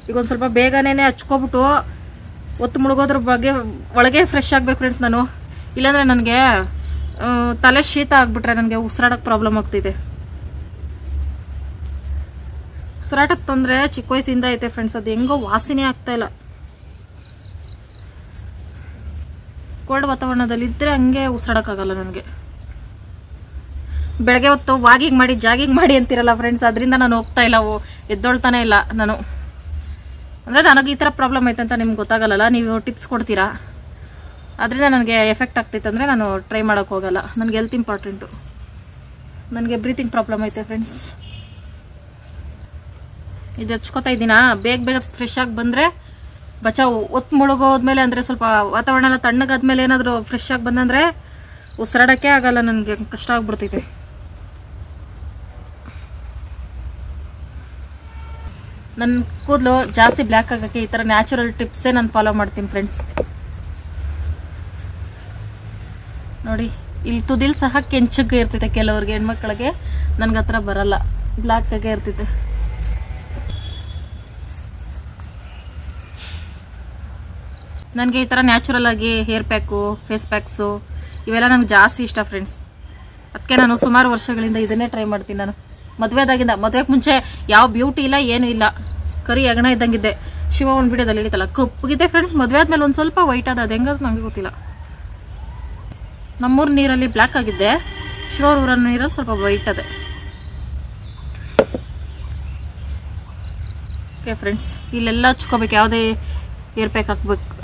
ಈಗ ಒಂದು ಸ್ವಲ್ಪ ಬೇಗನೆ ಹಚ್ಕೊಬಿಟ್ಟು ಒತ್ತು ಮುಳುಗೋದ್ರ ಬಗ್ಗೆ ಒಳಗೆ ಫ್ರೆಶ್ ಆಗಬೇಕು ಫ್ರೆಂಡ್ಸ್ ನಾನು. ಇಲ್ಲಾಂದರೆ ನನಗೆ ತಲೆ ಶೀತ ಆಗಿಬಿಟ್ರೆ ನನಗೆ ಉಸಿರಾಡೋಕ್ಕೆ ಪ್ರಾಬ್ಲಮ್ ಆಗ್ತಿದೆ. ಉಸಿರಾಟದ ತೊಂದರೆ ಚಿಕ್ಕ ವಯಸ್ಸಿಂದ ಐತೆ ಫ್ರೆಂಡ್ಸ್. ಅದು ಹೆಂಗೋ ವಾಸನೆ ಆಗ್ತಾಯಿಲ್ಲ. ಕೋಲ್ಡ್ ವಾತಾವರಣದಲ್ಲಿ ಇದ್ದರೆ ಹಂಗೆ ಉಸಿರಾಡೋಕ್ಕಾಗಲ್ಲ ನನಗೆ. ಬೆಳಗ್ಗೆ ಹೊತ್ತು ವಾಕಿಂಗ್ ಮಾಡಿ ಜಾಗಿಂಗ್ ಮಾಡಿ ಅಂತಿರಲ್ಲ ಫ್ರೆಂಡ್ಸ್, ಅದರಿಂದ ನಾನು ಹೋಗ್ತಾ ಇಲ್ಲ, ಎದ್ದೊಳ್ತಾನೆ ಇಲ್ಲ ನಾನು. ಅಂದರೆ ನನಗೆ ಈ ಥರ ಪ್ರಾಬ್ಲಮ್ ಐತೆ ಅಂತ ನಿಮ್ಗೆ ಗೊತ್ತಾಗಲ್ಲ, ನೀವು ಟಿಪ್ಸ್ ಕೊಡ್ತೀರಾ, ಅದರಿಂದ ನನಗೆ ಎಫೆಕ್ಟ್ ಆಗ್ತೈತೆ. ಅಂದರೆ ನಾನು ಟ್ರೈ ಮಾಡೋಕ್ಕೆ ಹೋಗಲ್ಲ, ನನಗೆ ಹೆಲ್ತ್ ಇಂಪಾರ್ಟೆಂಟು. ನನಗೆ ಬ್ರೀತಿಂಗ್ ಪ್ರಾಬ್ಲಮ್ ಐತೆ ಫ್ರೆಂಡ್ಸ್. ಇದು ಹಚ್ಕೋತಾ ಇದ್ದೀನಾ, ಬೇಗ ಫ್ರೆಶ್ ಆಗಿ ಬಂದರೆ ಬಚಾವು. ಒತ್ತು ಮುಳುಗೋದ್ಮೇಲೆ ಅಂದರೆ ಸ್ವಲ್ಪ ವಾತಾವರಣ ಎಲ್ಲ ತಣ್ಣಗಾದ್ಮೇಲೆ ಏನಾದರೂ ಫ್ರೆಶ್ ಆಗಿ ಬಂದಂದರೆ ಉಸಿರಾಡೋಕ್ಕೆ ಆಗಲ್ಲ, ನನಗೆ ಕಷ್ಟ ಆಗ್ಬಿಡ್ತೈತೆ. ನನ್ನ ಕೂದಲು ಜಾಸ್ತಿ ಬ್ಲ್ಯಾಕ್ ಆಗೋಕ್ಕೆ ಈ ಥರ ನ್ಯಾಚುರಲ್ ಟಿಪ್ಸೇ ನಾನು ಫಾಲೋ ಮಾಡ್ತೀನಿ ಫ್ರೆಂಡ್ಸ್. ನೋಡಿ ಇಲ್ಲಿ ತುದಿಲ್ ಸಹ ಕೆಂಚಗೆ ಇರ್ತೈತೆ ಕೆಲವ್ರಿಗೆ, ಹೆಣ್ಮಕ್ಳಿಗೆ. ನನಗೆ ಹತ್ರ ಬರಲ್ಲ, ಬ್ಲ್ಯಾಕ್ ಆಗೇ ಇರ್ತೈತೆ. ನನಗೆ ಈ ಥರ ನ್ಯಾಚುರಲ್ ಆಗಿ ಹೇರ್ ಪ್ಯಾಕು, ಫೇಸ್ ಪ್ಯಾಕ್ಸು ಇವೆಲ್ಲ ನನಗೆ ಜಾಸ್ತಿ ಇಷ್ಟ ಫ್ರೆಂಡ್ಸ್. ಅದಕ್ಕೆ ನಾನು ಸುಮಾರು ವರ್ಷಗಳಿಂದ ಇದನ್ನೇ ಟ್ರೈ ಮಾಡ್ತೀನಿ. ನಾನು ಮದುವೆಗೆ ಮುಂಚೆ ಯಾವ ಬ್ಯೂಟಿ ಇಲ್ಲ, ಏನೂ ಇಲ್ಲ, ಕರಿ ಅಗಣ ಇದ್ದಂಗಿದ್ದೆ. ಶಿವ ಒಂದು ವಿಡಿಯೋದಲ್ಲಿ ಹೇಳಿತಲ್ಲ, ಕಪ್ಪಗಿದೆ ಫ್ರೆಂಡ್ಸ್. ಮದುವೆ ಆದ್ಮೇಲೆ ಒಂದು ಸ್ವಲ್ಪ ವೈಟ್ ಅದ, ಅದು ಹೆಂಗದು ನನಗೆ ಗೊತ್ತಿಲ್ಲ. ನಮ್ಮೂರ ನೀರಲ್ಲಿ ಬ್ಲ್ಯಾಕ್ ಆಗಿದ್ದೆ, ಶಿವರ ಊರ ನೀರಲ್ಲಿ ಸ್ವಲ್ಪ ವೈಟ್ ಅದೇ. ಓಕೆ ಫ್ರೆಂಡ್ಸ್, ಇಲ್ಲೆಲ್ಲ ಹಚ್ಕೋಬೇಕು, ಯಾವುದೇ ಏರ್ ಪ್ಯಾಕ್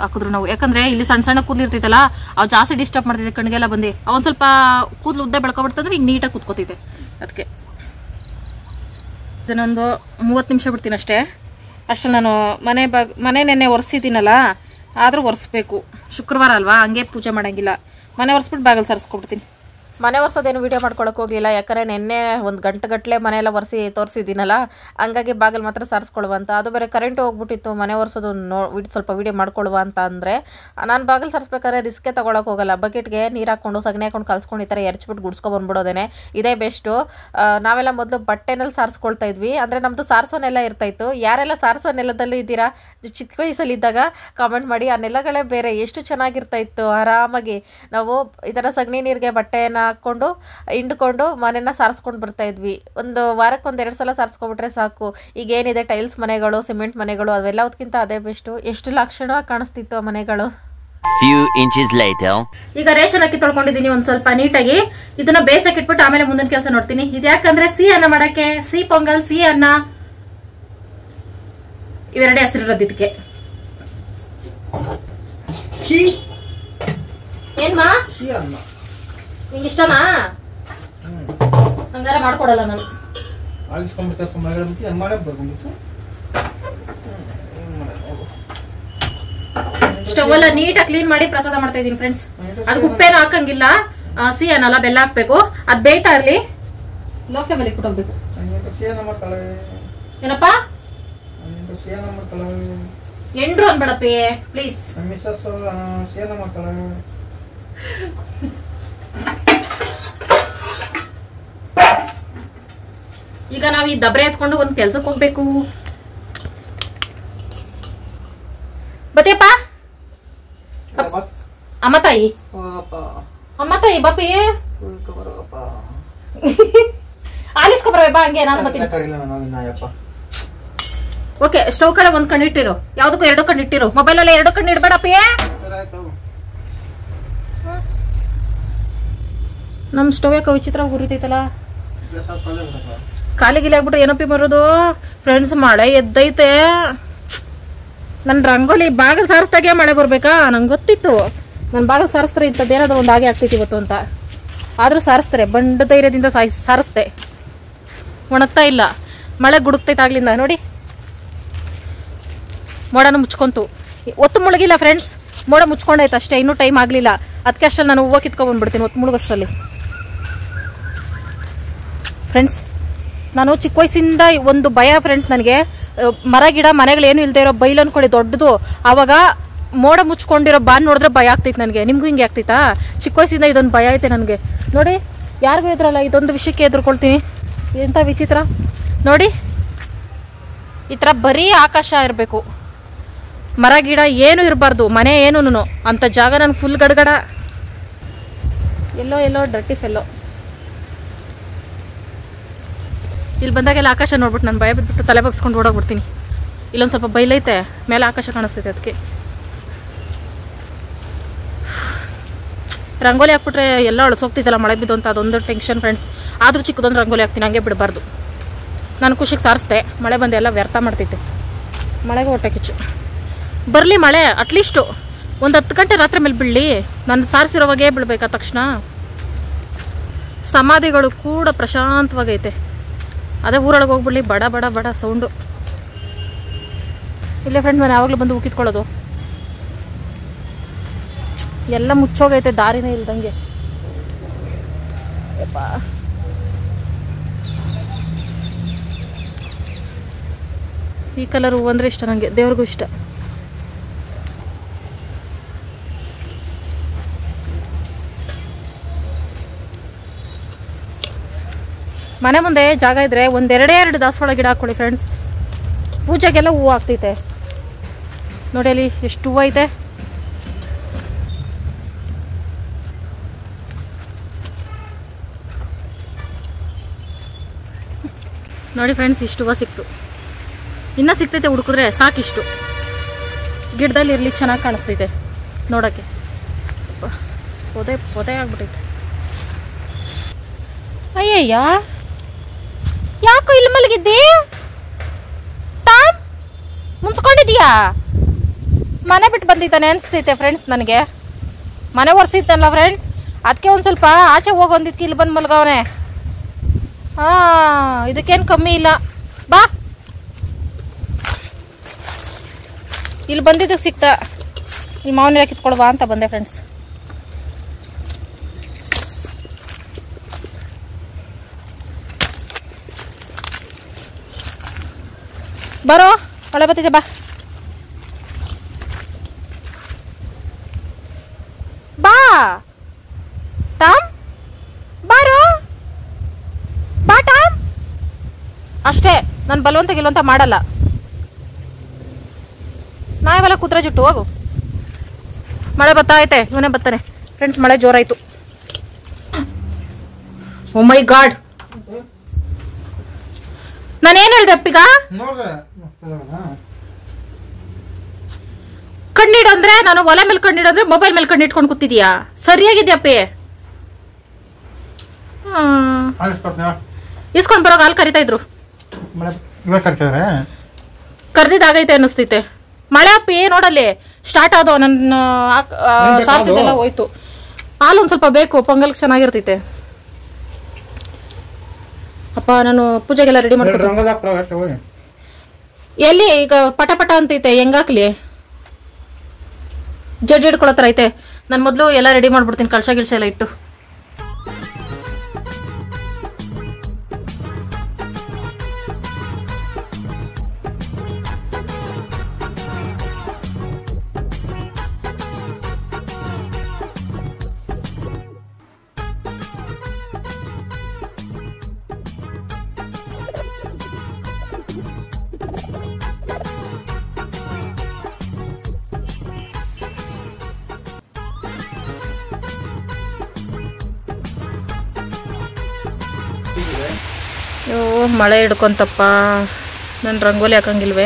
ಹಾಕಿದ್ರು ನಾವು. ಯಾಕಂದರೆ ಇಲ್ಲಿ ಸಣ್ಣ ಸಣ್ಣ ಕೂದಲು ಇರ್ತೈತಲ್ಲ, ಅವು ಜಾಸ್ತಿ ಡಿಸ್ಟರ್ಬ್ ಮಾಡ್ತಿದ್ದೆ ಕಣ್ಗೆಲ್ಲ ಬಂದು. ಅವನು ಸ್ವಲ್ಪ ಕೂದಲು ಉದ್ದ ಬೆಳ್ಕೊಬಿಡ್ತಂದ್ರೆ ಈಗ ನೀಟಾಗಿ ಕೂತ್ಕೋತೈತೆ. ಅದಕ್ಕೆ ಇದನ್ನೊಂದು 30 ನಿಮಿಷ ಬಿಡ್ತೀನಿ ಅಷ್ಟೇ. ನಾನು ಮನೆ ನೆನ್ನೆ ಒರೆಸಿದ್ದೀನಲ್ಲ, ಆದರೂ ಒರೆಸ್ಬೇಕು. ಶುಕ್ರವಾರ ಅಲ್ವಾ, ಹಂಗೆ ಪೂಜೆ ಮಾಡೋಂಗಿಲ್ಲ. ಮನೆ ಒರೆಸ್ಬಿಟ್ಟು ಬಾಗಿಲು ಸರಿಸ್ಕೊಬಿಡ್ತೀನಿ. ಮನೆ ಒರೆಸೋದೇನು ವೀಡಿಯೋ ಮಾಡ್ಕೊಳಕ್ಕೆ ಹೋಗಲಿಲ್ಲ, ಯಾಕಂದರೆ ನೆನ್ನೆ ಒಂದು ಗಂಟೆಗಟ್ಟಲೆ ಮನೆಯೆಲ್ಲ ಒರೆಸಿ ತೋರಿಸಿದ್ದೀನಲ್ಲ, ಹಂಗಾಗಿ ಬಾಗಿಲು ಮಾತ್ರ ಸಾರಿಸ್ಕೊಳುವ ಅಂತ. ಅದು ಬೇರೆ ಕರೆಂಟ್ ಹೋಗ್ಬಿಟ್ಟಿತ್ತು, ಮನೆ ಒರೆಸೋದು ಸ್ವಲ್ಪ ವೀಡಿಯೋ ಮಾಡ್ಕೊಳ್ಳುವ ಅಂತ ಅಂದರೆ ನಾನು ಬಾಗಿಲು ಸಾರಿಸ್ಬೇಕಾದ್ರೆ ರಿಸ್ಕೇ ತೊಗೊಳಕ್ಕೆ ಹೋಗಲ್ಲ. ಬಕೆಟ್ಗೆ ನೀರು ಹಾಕ್ಕೊಂಡು ಸಗಣಿ ಹಾಕೊಂಡು ಕಲ್ಸ್ಕೊಂಡು ಈ ಥರ ಎರಚ್ಬಿಟ್ಟು ಗುಡ್ಸ್ಕೊಬಂದ್ಬಿಡೋದೇನೆ, ಇದೇ ಬೆಸ್ಟು. ನಾವೆಲ್ಲ ಮೊದಲು ಬಟ್ಟೆನಲ್ಲಿ ಸಾರಿಸ್ಕೊಳ್ತಾ ಇದ್ವಿ, ಅಂದರೆ ನಮ್ಮದು ಸಾರಿಸೋ ನೆಲ ಇರ್ತಾಯಿತ್ತು. ಯಾರೆಲ್ಲ ಸಾರಿಸೋ ನೆಲದಲ್ಲಿ ಇದ್ದೀರಾ ಚಿಕ್ಕ ವಯಸ್ಸಲ್ಲಿದ್ದಾಗ ಕಾಮೆಂಟ್ ಮಾಡಿ. ಆ ನೆಲಗಳೇ ಬೇರೆ, ಎಷ್ಟು ಚೆನ್ನಾಗಿರ್ತಾಯಿತ್ತು. ಆರಾಮಾಗಿ ನಾವು ಈ ಥರ ಸಗಣಿ ನೀರಿಗೆ ಬಟ್ಟೆನ ಹಾಕ್ಕೊಂಡು ಹಿಂಡ್ಕೊಂಡು ಮನೆನ ಸಾರಿಸ್ಕೊಂಡು ಬರ್ತಾ ಇದ್ವಿ. ಒಂದು ವಾರಕ್ಕೆ 1-2 ಸಲ ಸಾರಿಸ್ಕೊಬಿಟ್ರೆ ಸಾಕು. ಈಗ ಏನಿದೆ ಟೈಲ್ಸ್ ಮನೆಗಳು, ಸಿಮೆಂಟ್ ಮನೆಗಳು, ಅವೆಲ್ಲದಕ್ಕಿಂತ ಅದೇ ಬೆಸ್ಟು. ಎಷ್ಟು ಲಕ್ಷಣವಾಗಿ ಕಾಣಿಸ್ತಿತ್ತು ಆ ಮನೆಗಳು. ಈಗ ರೇಷನ್ ಅಕ್ಕಿ ತೊಳ್ಕೊಂಡಿದ್ದೀನಿ ಒಂದು ಸ್ವಲ್ಪ ನೀಟಾಗಿ. ಇದನ್ನ ಬೇಸಕ್ಕೆ ಇಟ್ಬಿಟ್ಟು ಆಮೇಲೆ ಮುಂದಿನ ಕೆಲಸ ನೋಡ್ತೀನಿ. ಇದು ಯಾಕಂದ್ರೆ ಸಿಹಿ ಅನ್ನ ಮಾಡಕ್ಕೆ, ಸಿಹಿ ಪೊಂಗಲ್, ಸಿಹಿ ಅನ್ನ ಇವೆರಡೇ ಹೆಸರಿರೋದು ಇದಕ್ಕೆ. ಏನ್ಮಾ ನಿಂಗೆ ಇಷ್ಟನಾ? ಹಂಗಾರೆ ಮಾಡ್ಕೊಡಲ್ಲ ನಾನು. ಸ್ಟವ್ ಎಲ್ಲ ನೀಟಾಗಿ ಕ್ಲೀನ್ ಮಾಡಿ ಪ್ರಸಾದ ಮಾಡ್ತಾ ಇದೀನಿ ಫ್ರೆಂಡ್ಸ್. ಅದಕ್ಕೆ ಉಪ್ಪೇನು ಹಾಕಂಗಿಲ್ಲ, ಸಿಹಿ ಅನ್ನಲ್ಲ, ಬೆಲ್ಲ ಹಾಕ್ಬೇಕು. ಅದ್ ಬೇಯ್ತಾ ಇರ್ಲಿ, ಲೋ ಫ್ಲೇಮಲ್ಲಿ ಇಟ್ಬಿಟ್ಟೋಗ್ಬೇಕು. ಏನಪ್ಪ ಎಂಡ್ರು ಅನ್ಬೇಡಪ್ಪಿ ಪ್ಲೀಸ್. ಈಗ ನಾವ್ ಈ ದಬ್ರೆ ಎತ್ಕೊಂಡು ಒಂದ್ ಕೆಲ್ಸಕ್ಕೆ ಹೋಗ್ಬೇಕು. ಬತ್ತೆಪ್ಪ ಅಮ್ಮ ತಾಯಿ ಹೋಗಪ್ಪ ಅಮ್ಮ ತಾಯಿ ಬಾಪಿ ಬರೋಗಪ್ಪ ಆಲಿಸ್ಕೊಬರವೆ ಬಾ ಹಂಗೆ ನಾನು ಬರ್ತೀನಿ. ಓಕೆ ಸ್ಟವ್ ಕಡೆ ಒಂದ್ ಕಣ್ಣು ಇಟ್ಟಿರು, ಯಾವ್ದಕ್ಕೂ 2 ಕಣ್ಣು ಇಟ್ಟಿರು. ಮೊಬೈಲ್ ಅಲ್ಲಿ 2 ಕಣ್ಣು ಇಡ್ಬೇಡಪ್ಪಿ. ನಮ್ ಸ್ಟವ್ ಯಾಕೆ ವಿಚಿತ್ರ ಹುರಿತೈತಲ್ಲ, ಕಾಲಿಗಿಲಿ ಆಗ್ಬಿಟ್ರೆ ಏನಪ್ಪಿ ಬರೋದು ಫ್ರೆಂಡ್ಸ್. ಮಳೆ ಎದ್ದೈತೆ, ನನ್ ರಂಗೋಲಿ ಬಾಗಿಲು ಸಾರಿಸ್ದಾಗೆ ಮಳೆ ಬರ್ಬೇಕಾ? ನಂಗೆ ಗೊತ್ತಿತ್ತು ನನ್ ಬಾಗಿಲು ಸಾರಿಸ್ತಾರೆ ಇಂಥದ್ದೇನಾದ್ರು ಒಂದು ಹಾಗೆ ಆಗ್ತೈತಿ ಇವತ್ತು ಅಂತ. ಆದ್ರೂ ಸಾರಿಸ್ತಾರೆ, ಬಂಡ ಧೈರ್ಯದಿಂದ ಸಾರಿಸ್ದೆ. ಒಣಗ್ತಾ ಇಲ್ಲ, ಮಳೆ ಗುಡುಕ್ತೈತೆ ಆಗ್ಲಿಂದ. ನೋಡಿ ಮೋಡನ ಮುಚ್ಕೊಂತು, ಒತ್ತು ಮುಳುಗಿಲ್ಲ ಫ್ರೆಂಡ್ಸ್, ಮೋಡ ಮುಚ್ಕೊಂಡೈತೆ ಅಷ್ಟೇ, ಇನ್ನೂ ಟೈಮ್ ಆಗ್ಲಿಲ್ಲ. ಅದಕ್ಕೆ ಅಷ್ಟಲ್ಲಿ ನಾನು ಹೂವು ಕಿತ್ಕೊಂಡ್ಬಂದ್ಬಿಡ್ತೀನಿ ಒತ್ತು ಮುಳುಗಷ್ಟರಲ್ಲಿ. ಫ್ರೆಂಡ್ಸ್ ನಾನು ಚಿಕ್ಕ ವಯಸ್ಸಿಂದ ಒಂದು ಭಯ ಫ್ರೆಂಡ್ಸ್ ನನಗೆ, ಮರ ಗಿಡ ಮನೆಗಳೇನು ಇಲ್ದೇ ಇರೋ ಬೈಲ್ ಅನ್ಕೊಳ್ಳಿ ದೊಡ್ಡದು, ಆವಾಗ ಮೋಡ ಮುಚ್ಕೊಂಡಿರೋ ಬಾನ್ ನೋಡಿದ್ರೆ ಭಯ ಆಗ್ತೈತೆ ನನಗೆ. ನಿಮ್ಗೂ ಹಿಂಗೆ ಆಗ್ತೈತಾ? ಚಿಕ್ಕ ವಯಸ್ಸಿಂದ ಇದೊಂದು ಭಯ ಐತೆ ನನಗೆ. ನೋಡಿ ಯಾರಿಗೂ ಎದುರಲ್ಲ, ಇದೊಂದು ವಿಷಯಕ್ಕೆ ಎದುರ್ಕೊಳ್ತೀನಿ. ಎಂಥ ವಿಚಿತ್ರ ನೋಡಿ, ಈ ಥರ ಬರೀ ಆಕಾಶ ಇರಬೇಕು, ಮರ ಗಿಡ ಏನು ಇರಬಾರ್ದು, ಮನೆ ಏನೂ ಅಂತ ಜಾಗ ನನಗೆ ಫುಲ್ ಗಡಗಡ. ಎಲ್ಲೋ ಡರ್ಟಿ ಫೆಲ್ಲೋ. ಇಲ್ಲಿ ಬಂದಾಗೆಲ್ಲ ಆಕಾಶ ನೋಡ್ಬಿಟ್ಟು ನಾನು ಭಯ ಬಿದ್ಬಿಟ್ಟು ತಲೆ ಬಗ್ಸ್ಕೊಂಡು ಓಡೋಗ್ಬಿಡ್ತೀನಿ. ಇಲ್ಲೊಂದು ಸ್ವಲ್ಪ ಬೈಲೈತೆ, ಮೇಲೆ ಆಕಾಶ ಕಾಣಿಸ್ತೈತೆ, ಅದಕ್ಕೆ ರಂಗೋಲಿ ಹಾಕ್ಬಿಟ್ರೆ ಎಲ್ಲ ಅಳಿಸೋಗ್ತೈತಲ್ಲ ಮಳೆ ಬಿದ್ದು ಅಂತ, ಅದೊಂದು ಟೆನ್ಷನ್ ಫ್ರೆಂಡ್ಸ್. ಆದರೂ ಚಿಕ್ಕದೊಂದು ರಂಗೋಲಿ ಹಾಕ್ತೀನಿ, ಹಂಗೆ ಬಿಡಬಾರ್ದು. ನಾನು ಖುಷಿಗೆ ಸಾರಿಸ್ದೆ, ಮಳೆ ಬಂದು ಎಲ್ಲ ವ್ಯರ್ಥ ಮಾಡ್ತೈತೆ. ಮಳೆಗೆ ಹೊಟ್ಟೆ ಕಿಚ್ಚು. ಬರಲಿ ಮಳೆ, ಅಟ್ಲೀಸ್ಟು ಒಂದು 10 ಗಂಟೆ ರಾತ್ರಿ ಮೇಲೆ ಬೀಳಲಿ, ನಾನು ಸಾರಿಸಿರೋವಾಗೇ ಬೀಳ್ಬೇಕಾದ ತಕ್ಷಣ. ಸಮಾಧಿಗಳು ಕೂಡ ಪ್ರಶಾಂತವಾಗೈತೆ, ಅದೇ ಊರೊಳಗೆ ಹೋಗ್ಬಿಡ್ಲಿ ಬಡ ಬಡ ಬಡ ಸೌಂಡು. ಇಲ್ಲೇ ಫ್ರೆಂಡ್ಸ್ ನಾನು ಯಾವಾಗಲೂ ಬಂದು ಉಕ್ಕಿತ್ಕೊಳ್ಳೋದು. ಎಲ್ಲ ಮುಚ್ಚೋಗೈತೆ, ದಾರಿನೇ ಇಲ್ದಂಗೆ. ಈ ಕಲರ್ ಹೂವು ಅಂದರೆ ಇಷ್ಟ ನನಗೆ, ದೇವ್ರಿಗೂ ಇಷ್ಟ. ಮನೆ ಮುಂದೆ ಜಾಗ ಇದ್ರೆ ಒಂದು 2 ದಾಸವಾಳ ಗಿಡ ಹಾಕೊಳ್ಳಿ ಫ್ರೆಂಡ್ಸ್, ಪೂಜೆಗೆಲ್ಲ ಹೂವು ಆಗ್ತೈತೆ. ನೋಡಿ ಅಲ್ಲಿ ಎಷ್ಟು ಹೂವು ಐತೆ. ನೋಡಿ ಫ್ರೆಂಡ್ಸ್, ಇಷ್ಟು ಹೂವು ಸಿಕ್ತು, ಇನ್ನೂ ಸಿಗ್ತೈತೆ ಹುಡುಕಿದ್ರೆ ಸಾಕಿಷ್ಟು. ಗಿಡದಲ್ಲಿ ಇರಲಿ, ಚೆನ್ನಾಗಿ ಕಾಣಿಸ್ತೈತೆ ನೋಡೋಕ್ಕೆ. ಪೊದೆ ಆಗ್ಬಿಟ್ಟೈತೆ. ಅಯ್ಯಯ್ಯ, ಯಾಕೋ ಇಲ್ಲಿ ಮಲಗಿದ್ದಿ? ಮುನ್ಸ್ಕೊಂಡಿದ್ಯಾ? ಮನೆ ಬಿಟ್ಟು ಬಂದಿದ್ದಾನೆ ಅನಿಸ್ತೈತೆ ಫ್ರೆಂಡ್ಸ್. ನನಗೆ ಮನೆ ಒರೆಸಿದ್ದಲ್ಲ ಫ್ರೆಂಡ್ಸ್, ಅದಕ್ಕೆ ಒಂದು ಸ್ವಲ್ಪ ಆಚೆ ಹೋಗೊಂದಿದ್ಕೆ ಇಲ್ಲಿ ಬಂದು ಮಲ್ಗವನೆ. ಇದಕ್ಕೇನು ಕಮ್ಮಿ ಇಲ್ಲ. ಬಾ, ಇಲ್ಲಿ ಬಂದಿದ್ದಕ್ಕೆ ಸಿಕ್ತ, ಇಲ್ಲಿ ಮಾವನ ಕಿತ್ಕೊಳ್ವಾ ಅಂತ ಬಂದೆ ಫ್ರೆಂಡ್ಸ್. ಬರೋ, ಒಳ್ಳೆ ಬರ್ತಿದ್ದೆ, ಬಾ ಬಾ ಟಾಮ್, ಬಾರೋ ಬಾ ಟಾಮ್. ಅಷ್ಟೇ, ನಾನು ಬಲವಂತ ಗಿಲ್ವಂತ ಮಾಡಲ್ಲ. ನಾವೆಲ್ಲ ಕೂತ್ರೆ ಜುಟ್ಟು ಹೋಗು. ಮಳೆ ಬರ್ತಾ ಐತೆ, ಇವನೇ ಬರ್ತಾನೆ ಫ್ರೆಂಡ್ಸ್. ಮಳೆ ಜೋರಾಯ್ತು. ಓ ಮೈ ಗಾಡ್, ನಾನೇನು ಹೇಳ್ದೆ ಅಪ್ಪಿಗ? ಕಣ್ಣಿಡಂದ್ರೆ ನಾನು ಒಲೆ ಮೇಲೆ ಕಣ್ಣಿಡಂದ್ರೆ ಮೊಬೈಲ್ ಮೇಲೆ ಕಣ್ಣಿಟ್ಕೊಂಡು ಕೂತಿದ್ಯಾ? ಸರಿಯಾಗಿದ್ಯಪ್ಪಿ. ಇಸ್ಕೊಂಡ್ ಬರೋಗ ಹಾಲು ಕರಿತಾ ಇದ್ರು, ಕರ್ದಿದ್ದಾಗೈತೆ ಅನ್ನಿಸ್ತೈತೆ. ಮಳೆ ಅಪ್ಪಿ ನೋಡಲ್ಲಿ ಸ್ಟಾರ್ಟ್ ಆದೋ, ನನ್ನ ಸಾರಿಸಿದೆಲ್ಲ ಹೋಯ್ತು. ಹಾಲು ಒಂದು ಸ್ವಲ್ಪ ಬೇಕು, ಪೊಂಗಲ್ಗೆ ಚೆನ್ನಾಗಿರ್ತೈತೆ. ಅಪ್ಪ ನಾನು ಪೂಜೆಗೆಲ್ಲ ರೆಡಿ ಮಾಡ್ಕೊಂಡು ಎಲ್ಲಿ ಈಗ ಪಟ ಪಟ ಅಂತೈತೆ, ಹೆಂಗಾಕ್ಲಿ? ಜಡ್ಡಿ ಹಿಡ್ಕೊಳತ್ರ ಐತೆ. ನಾನು ಮೊದಲು ಎಲ್ಲ ರೆಡಿ ಮಾಡ್ಬಿಡ್ತೀನಿ, ಕಳ್ಸ ಗಿಳ್ಸ ಎಲ್ಲ ಇಟ್ಟು. ಅಯ್ಯೋ ಮಳೆ ಹಿಡ್ಕೊಂತಪ್ಪ. ನಾನು ರಂಗೋಲಿ ಹಾಕಂಗಿಲ್ವೇ?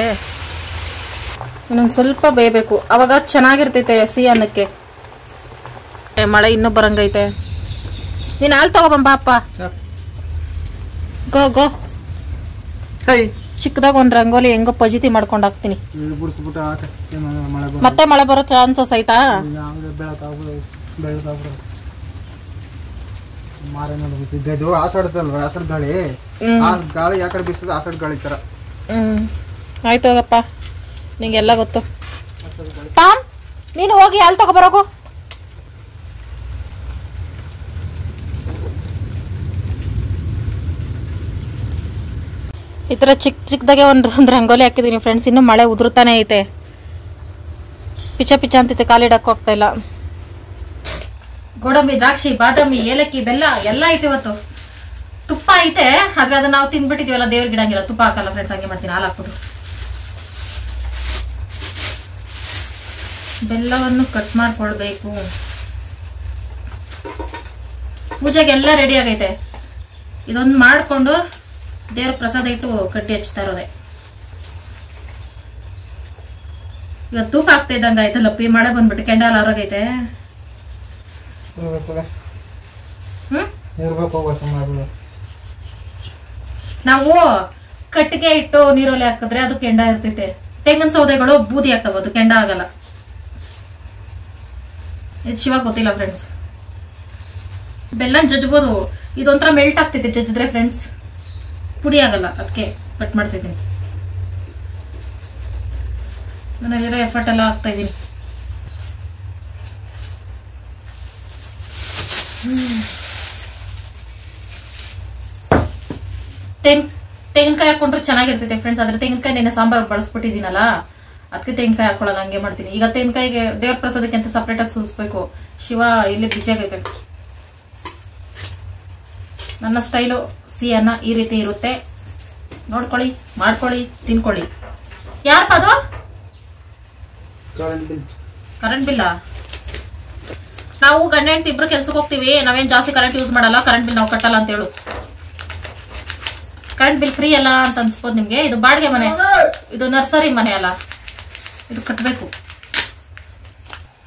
ಇನ್ನೊಂದು ಸ್ವಲ್ಪ ಬೇಯಬೇಕು, ಅವಾಗ ಚೆನ್ನಾಗಿರ್ತೈತೆ ಸಿಹಿ ಅನ್ನಕ್ಕೆ. ಮಳೆ ಇನ್ನೂ ಬರಂಗೈತೆ. ನೀನು ಹಾಲು ತಗೊಬಂಬ ಅಪ್ಪ. ಗೋ ಗೋ. ಚಿಕ್ಕದಾಗ ಒಂದು ರಂಗೋಲಿ ಹೆಂಗೋ ಪಜಿತಿ ಮಾಡ್ಕೊಂಡು ಹಾಕ್ತೀನಿ. ಮತ್ತೆ ಮಳೆ ಬರೋ ಚಾನ್ಸಸ್ ಆಯ್ತಾ? ಆಯ್ತು ಹೋಗಪ್ಪ, ನಿಂಗೆಲ್ಲ ಗೊತ್ತು. ಟಾಮ್ ನೀನು ಹೋಗಿ ಹಾಲು ತಗೊಬರೋಗು. ಈ ಥರ ಚಿಕ್ಕದಾಗೆ ಒಂದು ರಂಗೋಲಿ ಹಾಕಿದ್ದೀನಿ ಫ್ರೆಂಡ್ಸ್. ಇನ್ನೂ ಮಳೆ ಉದುರ್ತಾನೆ ಐತೆ, ಪಿಚ ಪಿಚ ಅಂತೈತೆ, ಕಾಲಿಡಕ್ಕೆ ಹೋಗ್ತಾ ಇಲ್ಲ. ಗೋಡಂಬಿ, ದ್ರಾಕ್ಷಿ, ಬಾದಾಮಿ, ಏಲಕ್ಕಿ, ಬೆಲ್ಲ ಎಲ್ಲ ಐತೆ ಇವತ್ತು. ತುಪ್ಪ ಐತೆ, ಆದ್ರೆ ಅದನ್ನ ನಾವು ತಿನ್ಬಿಟ್ಟಿದೀವಲ್ಲ, ದೇವ್ರಿಗೆ ಇಡಂಗಿಲ್ಲ, ತುಪ್ಪ ಹಾಕಲ್ಲ ಫ್ರೆಂಡ್ಸ್. ಹಂಗೆ ಮಾಡ್ತೀನಿ, ಹಾಲು ಹಾಕ್ಬಿಟ್ಟು. ಬೆಲ್ಲವನ್ನು ಕಟ್ ಮಾಡ್ಕೊಳ್ಬೇಕು. ಪೂಜೆಗೆಲ್ಲ ರೆಡಿ ಆಗೈತೆ. ಇದೊಂದು ಮಾಡ್ಕೊಂಡು ದೇವ್ರ ಪ್ರಸಾದ ಇಟ್ಟು ಕಡ್ಡಿ ಹಚ್ತಾ ಇರೋದೆ. ಇವತ್ತು ತೂಕ ಆಗ್ತಾ ಇದ್ದಂಗ ಆಯ್ತಲ್ಲ, ಪಿ ಮಳೆ ಬಂದ್ಬಿಟ್ಟು ಕೆಂಡಾಲ ಆರೋಗೈತೆ. ನಾವು ಕಟ್ಟಿಗೆ ಇಟ್ಟು ನೀರಲ್ಲಿ ಹಾಕಿದ್ರೆ ಅದು ಕೆಂಡ ಇರ್ತೈತೆ. ತೆಂಗಿನ ಸೌದೆಗಳು ಬೂದಿ ಆಗ್ತಾವ, ಅದು ಕೆಂಡ ಆಗಲ್ಲ. ಇದು ಶಿವ ಗೊತ್ತಿಲ್ಲ ಫ್ರೆಂಡ್ಸ್. ಬೆಲ್ಲನ್ ಜಜ್ಬೋದು, ಇದೊಂಥರ ಮೆಲ್ಟ್ ಆಗ್ತೈತೆ ಜಜ್ಜಿದ್ರೆ ಫ್ರೆಂಡ್ಸ್, ಪುಡಿ ಆಗಲ್ಲ. ಅದಕ್ಕೆ ಕಟ್ ಮಾಡ್ತಿದ್ದೀನಿ. ನನ್ನಲ್ಲಿರೋ ಎಫರ್ಟ್ ಎಲ್ಲ ಹಾಕ್ತಾ ಇದ್ದೀನಿ. ತೆಂಗಿನಕಾಯಿ ಹಾಕೊಂಡ್ರೆ ಚೆನ್ನಾಗಿರ್ತೈತೆ ಫ್ರೆಂಡ್ಸ್. ಆದ್ರೆ ತೆಂಗಿನಕಾಯಿ ನೆನೆ ಸಾಂಬಾರ್ ಬಳಸ್ಬಿಟ್ಟಿದ್ದೀನಲ್ಲ, ಅದಕ್ಕೆ ತೆಂಗಿನಕಾಯಿ ಹಾಕೊಳ್ಳಲ್ಲ, ಹಂಗೆ ಮಾಡ್ತೀನಿ. ಈಗ ತೆಂಗಿನಕಾಯಿಗೆ ದೇವ್ರ ಪ್ರಸಾದಕ್ಕೆ ಅಂತ ಸಪ್ರೇಟ್ ಆಗಿ ಸುಲಿಸ್ಬೇಕು. ಶಿವ ಇಲ್ಲಿ ಬಿಸಿ ಆಗೈತೆ. ನನ್ನ ಸ್ಟೈಲು ಸಿಹಿಯನ್ನ ಈ ರೀತಿ ಇರುತ್ತೆ. ನೋಡ್ಕೊಳ್ಳಿ, ಮಾಡ್ಕೊಳ್ಳಿ, ತಿನ್ಕೊಳ್ಳಿ. ಯಾರ್ದು ಕರೆಂಟ್ ಬಿಲ್ಲ? ನಾವು ಗಂಡ ಹೆಂಡತಿ ಇಬ್ರು ಕೆಲ್ಸಕ್ಕೆ ಹೋಗ್ತೀವಿ, ನಾವೇನ್ ಜಾಸ್ತಿ ಕರೆಂಟ್ ಯೂಸ್ ಮಾಡಲ್ಲ. ಕರೆಂಟ್ ಬಿಲ್ ನಾವು ಕಟ್ಟಲ್ಲ ಅಂತ ಹೇಳು. ಕರೆಂಟ್ ಬಿಲ್ ಫ್ರೀ ಅಲ್ಲ ಅಂತ ಅನ್ಸ್ಬೋದು ನಿಮ್ಗೆ. ಇದು ಬಾಡಿಗೆ ಮನೆ, ಇದು ನರ್ಸರಿ ಮನೆ ಅಲ್ಲ, ಇದು ಕಟ್ಟಬೇಕು.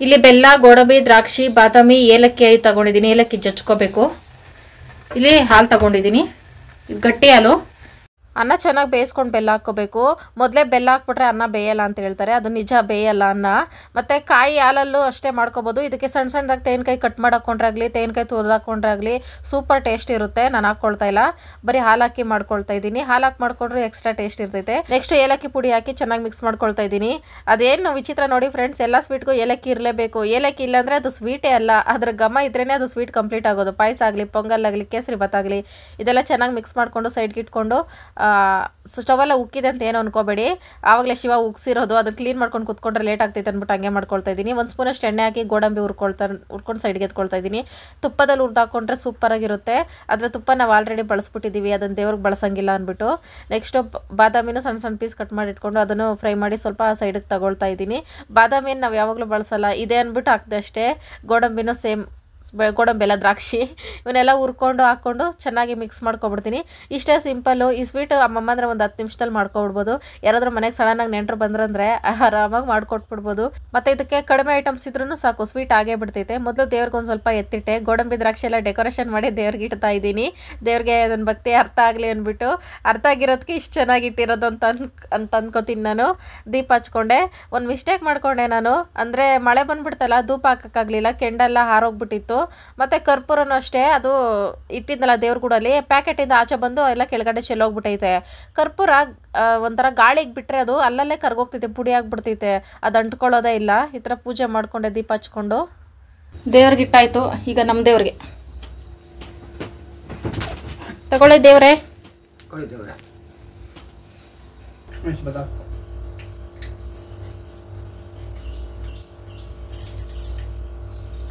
ಇಲ್ಲಿ ಬೆಲ್ಲ, ಗೋಡಂಬಿ, ದ್ರಾಕ್ಷಿ, ಬಾದಾಮಿ, ಏಲಕ್ಕಿ ತಗೊಂಡಿದ್ದೀನಿ. ಏಲಕ್ಕಿ ಜಜ್ಕೋಬೇಕು. ಇಲ್ಲಿ ಹಾಲು ತಗೊಂಡಿದ್ದೀನಿ, ಇದು ಗಟ್ಟಿ ಹಾಲು. ಅನ್ನ ಚೆನ್ನಾಗಿ ಬೇಯಿಸ್ಕೊಂಡು ಬೆಲ್ಲ ಹಾಕ್ಕೋಬೇಕು. ಮೊದಲೇ ಬೆಲ್ಲ ಹಾಕ್ಬಿಟ್ರೆ ಅನ್ನ ಬೇಯಲ್ಲ ಅಂತ ಹೇಳ್ತಾರೆ, ಅದು ನಿಜ, ಬೇಯಲ್ಲ ಅನ್ನ. ಮತ್ತು ಕಾಯಿ ಹಾಲಲ್ಲೂ ಅಷ್ಟೇ ಮಾಡ್ಕೋಬೋದು. ಇದಕ್ಕೆ ಸಣ್ಣ ಸಣ್ಣದಾಗಿ ತೆಂಗಿನಕಾಯಿ ಕಟ್ ಮಾಡಾಕೊಂಡ್ರಾಗಲಿ, ತೆಂಗಿನಕಾಯಿ ತುರಿದಾಕೊಂಡ್ರಾಗಲಿ ಸೂಪರ್ ಟೇಸ್ಟ್ ಇರುತ್ತೆ. ನಾನು ಹಾಕ್ಕೊಳ್ತಾ ಇಲ್ಲ, ಬರೀ ಹಾಲು ಹಾಕಿ ಮಾಡ್ಕೊಳ್ತಾ ಇದ್ದೀನಿ. ಹಾಲು ಹಾಕಿ ಮಾಡ್ಕೊಂಡ್ರೆ ಎಕ್ಸ್ಟ್ರಾ ಟೇಸ್ಟ್ ಇರ್ತೈತೆ. ನೆಕ್ಸ್ಟ್ ಏಲಕ್ಕಿ ಪುಡಿ ಹಾಕಿ ಚೆನ್ನಾಗಿ ಮಿಕ್ಸ್ ಮಾಡ್ಕೊಳ್ತಾ ಇದ್ದೀನಿ. ಅದೇನು ವಿಚಿತ್ರ ನೋಡಿ ಫ್ರೆಂಡ್ಸ್, ಎಲ್ಲ ಸ್ವೀಟ್ಗೂ ಏಲಕ್ಕಿ ಇರಲೇಬೇಕು. ಏಲಕ್ಕಿ ಇಲ್ಲಾಂದರೆ ಅದು ಸ್ವೀಟೇ ಅಲ್ಲ, ಅದ್ರ ಘಮ ಇದ್ರೇ ಅದು ಸ್ವೀಟ್ ಕಂಪ್ಲೀಟ್ ಆಗೋದು. ಪಾಯಸ ಆಗಲಿ, ಪೊಂಗಲ್ ಆಗಲಿ, ಕೇಸರಿ ಭಾತ್ ಆಗಲಿ, ಇದೆಲ್ಲ ಚೆನ್ನಾಗಿ ಮಿಕ್ಸ್ ಮಾಡಿಕೊಂಡು ಸೈಡ್ಗೆ ಇಟ್ಕೊಂಡು, ಸ್ಟವೆಲ್ಲ ಉಕ್ಕಿದೆ ಅಂತ ಏನು ಅನ್ಕೋಬೇಡಿ. ಆವಾಗಲೇ ಶಿವ ಉಗ್ಸಿರೋದು, ಅದನ್ನು ಕ್ಲೀನ್ ಮಾಡ್ಕೊಂಡು ಕುತ್ಕೊಂಡ್ರೆ ಲೇಟ್ ಆಗ್ತೈತೆ ಅಂದ್ಬಿಟ್ಟು ಹಂಗೆ ಮಾಡ್ಕೊಳ್ತಾ ಇದ್ದೀನಿ. ಒಂದು ಸ್ಪೂನಷ್ಟು ಎಣ್ಣೆ ಹಾಕಿ ಗೋಡಂಬಿ ಹುರ್ಕೊಂಡು ಸೈಡ್ಗೆ ಎತ್ಕೊಳ್ತಾ ಇದ್ದೀನಿ. ತುಪ್ಪದಲ್ಲಿ ಹುರಿದಾಕೊಂಡ್ರೆ ಸೂಪರಾಗಿರುತ್ತೆ. ಆದರೆ ತುಪ್ಪ ನಾವು ಆಲ್ರೆಡಿ ಬಳಸ್ಬಿಟ್ಟಿದ್ದೀವಿ, ಅದನ್ನು ದೇವ್ರಿಗೆ ಬಳಸಂಗಿಲ್ಲ ಅಂದ್ಬಿಟ್ಟು. ನೆಕ್ಸ್ಟು ಬಾದಾಮಿನೂ ಸಣ್ಣ ಸಣ್ಣ ಪೀಸ್ ಕಟ್ ಮಾಡಿ ಇಟ್ಕೊಂಡು ಅದನ್ನು ಫ್ರೈ ಮಾಡಿ ಸ್ವಲ್ಪ ಸೈಡಿಗೆ ತಗೊಳ್ತಾ ಇದ್ದೀನಿ. ಬಾದಾಮಿನ ನಾವು ಯಾವಾಗಲೂ ಬಳಸಲ್ಲ, ಇದೆ ಅಂದ್ಬಿಟ್ಟು ಹಾಕ್ದೆ ಅಷ್ಟೇ. ಗೋಡಂಬಿನೂ ಸೇಮ್, ಗೋಡಂಬಿ ಎಲ್ಲ, ದ್ರಾಕ್ಷಿ ಇವನ್ನೆಲ್ಲ ಹುರ್ಕೊಂಡು ಹಾಕ್ಕೊಂಡು ಚೆನ್ನಾಗಿ ಮಿಕ್ಸ್ ಮಾಡ್ಕೊಬಿಡ್ತೀನಿ. ಇಷ್ಟೇ ಸಿಂಪಲ್ಲು. ಈ ಸ್ವೀಟ್ ಅಮ್ಮಮ್ಮ ಅಂದರೆ ಒಂದು 10 ನಿಮಿಷದಲ್ಲಿ ಮಾಡ್ಕೊಬಿಡ್ಬೋದು. ಯಾರಾದ್ರೂ ಮನೆಗೆ ಸಡನ್ನಾಗಿ ನೆಂಟರು ಬಂದ್ರಂದ್ರೆ ಆರಾಮಾಗಿ ಮಾಡ್ಕೊಟ್ಬಿಡ್ಬೋದು. ಮತ್ತು ಇದಕ್ಕೆ ಕಡಿಮೆ ಐಟಮ್ಸ್ ಇದ್ರೂ ಸಾಕು, ಸ್ವೀಟ್ ಆಗೇ ಬಿಡ್ತೈತೆ. ಮೊದಲು ದೇವ್ರಿಗೆ ಒಂದು ಸ್ವಲ್ಪ ಎತ್ತಿಟ್ಟೆ, ಗೋಡಂಬಿ ದ್ರಾಕ್ಷಿ ಎಲ್ಲ ಡೆಕೋರೇಷನ್ ಮಾಡಿ ದೇವ್ರಿಗೆ ಇಡ್ತಾ ಇದ್ದೀನಿ. ದೇವ್ರಿಗೆ ನನ್ನ ಭಕ್ತಿ ಅರ್ಥ ಆಗಲಿ ಅಂದ್ಬಿಟ್ಟು. ಅರ್ಥ ಆಗಿರೋದಕ್ಕೆ ಇಷ್ಟು ಚೆನ್ನಾಗಿ ಇಟ್ಟಿರೋದು ಅಂತ ಅನ್ಕೋತೀನಿ ನಾನು. ದೀಪ ಹಚ್ಕೊಂಡೆ. ಒಂದು ಮಿಸ್ಟೇಕ್ ಮಾಡ್ಕೊಂಡೆ ನಾನು, ಅಂದರೆ ಮಳೆ ಬಂದ್ಬಿಡ್ತಲ್ಲ, ಧೂಪ ಹಾಕೋಕ್ಕಾಗಲಿಲ್ಲ, ಕೆಂಡೆಲ್ಲ ಹಾರೋಗ್ಬಿಟ್ಟಿತ್ತು. ಮತ್ತು ಕರ್ಪೂರನೂ ಅಷ್ಟೇ, ಅದು ಇಟ್ಟಿದ್ದಲ್ಲ ದೇವ್ರ ಗುಡಲ್ಲಿ, ಪ್ಯಾಕೆಟಿಂದ ಆಚೆ ಬಂದು ಎಲ್ಲ ಕೆಳಗಡೆ ಚೆಲ್ಲೋಗ್ಬಿಟ್ಟೈತೆ. ಕರ್ಪೂರ ಒಂಥರ ಗಾಳಿಗೆ ಬಿಟ್ಟರೆ ಅದು ಅಲ್ಲಲ್ಲೇ ಕರ್ಗೋಗ್ತೈತೆ, ಪುಡಿ ಆಗಿಬಿಡ್ತೈತೆ, ಅದು ಅಂಟ್ಕೊಳ್ಳೋದೇ ಇಲ್ಲ. ಈ ಥರ ಪೂಜೆ ಮಾಡಿಕೊಂಡೆ, ದೀಪ ಹಚ್ಕೊಂಡು ದೇವ್ರಿಗೆ ಇಟ್ಟಾಯಿತು. ಈಗ ನಮ್ಮ ದೇವ್ರಿಗೆ ತಗೊಳ್ಳಿ. ದೇವ್ರೆ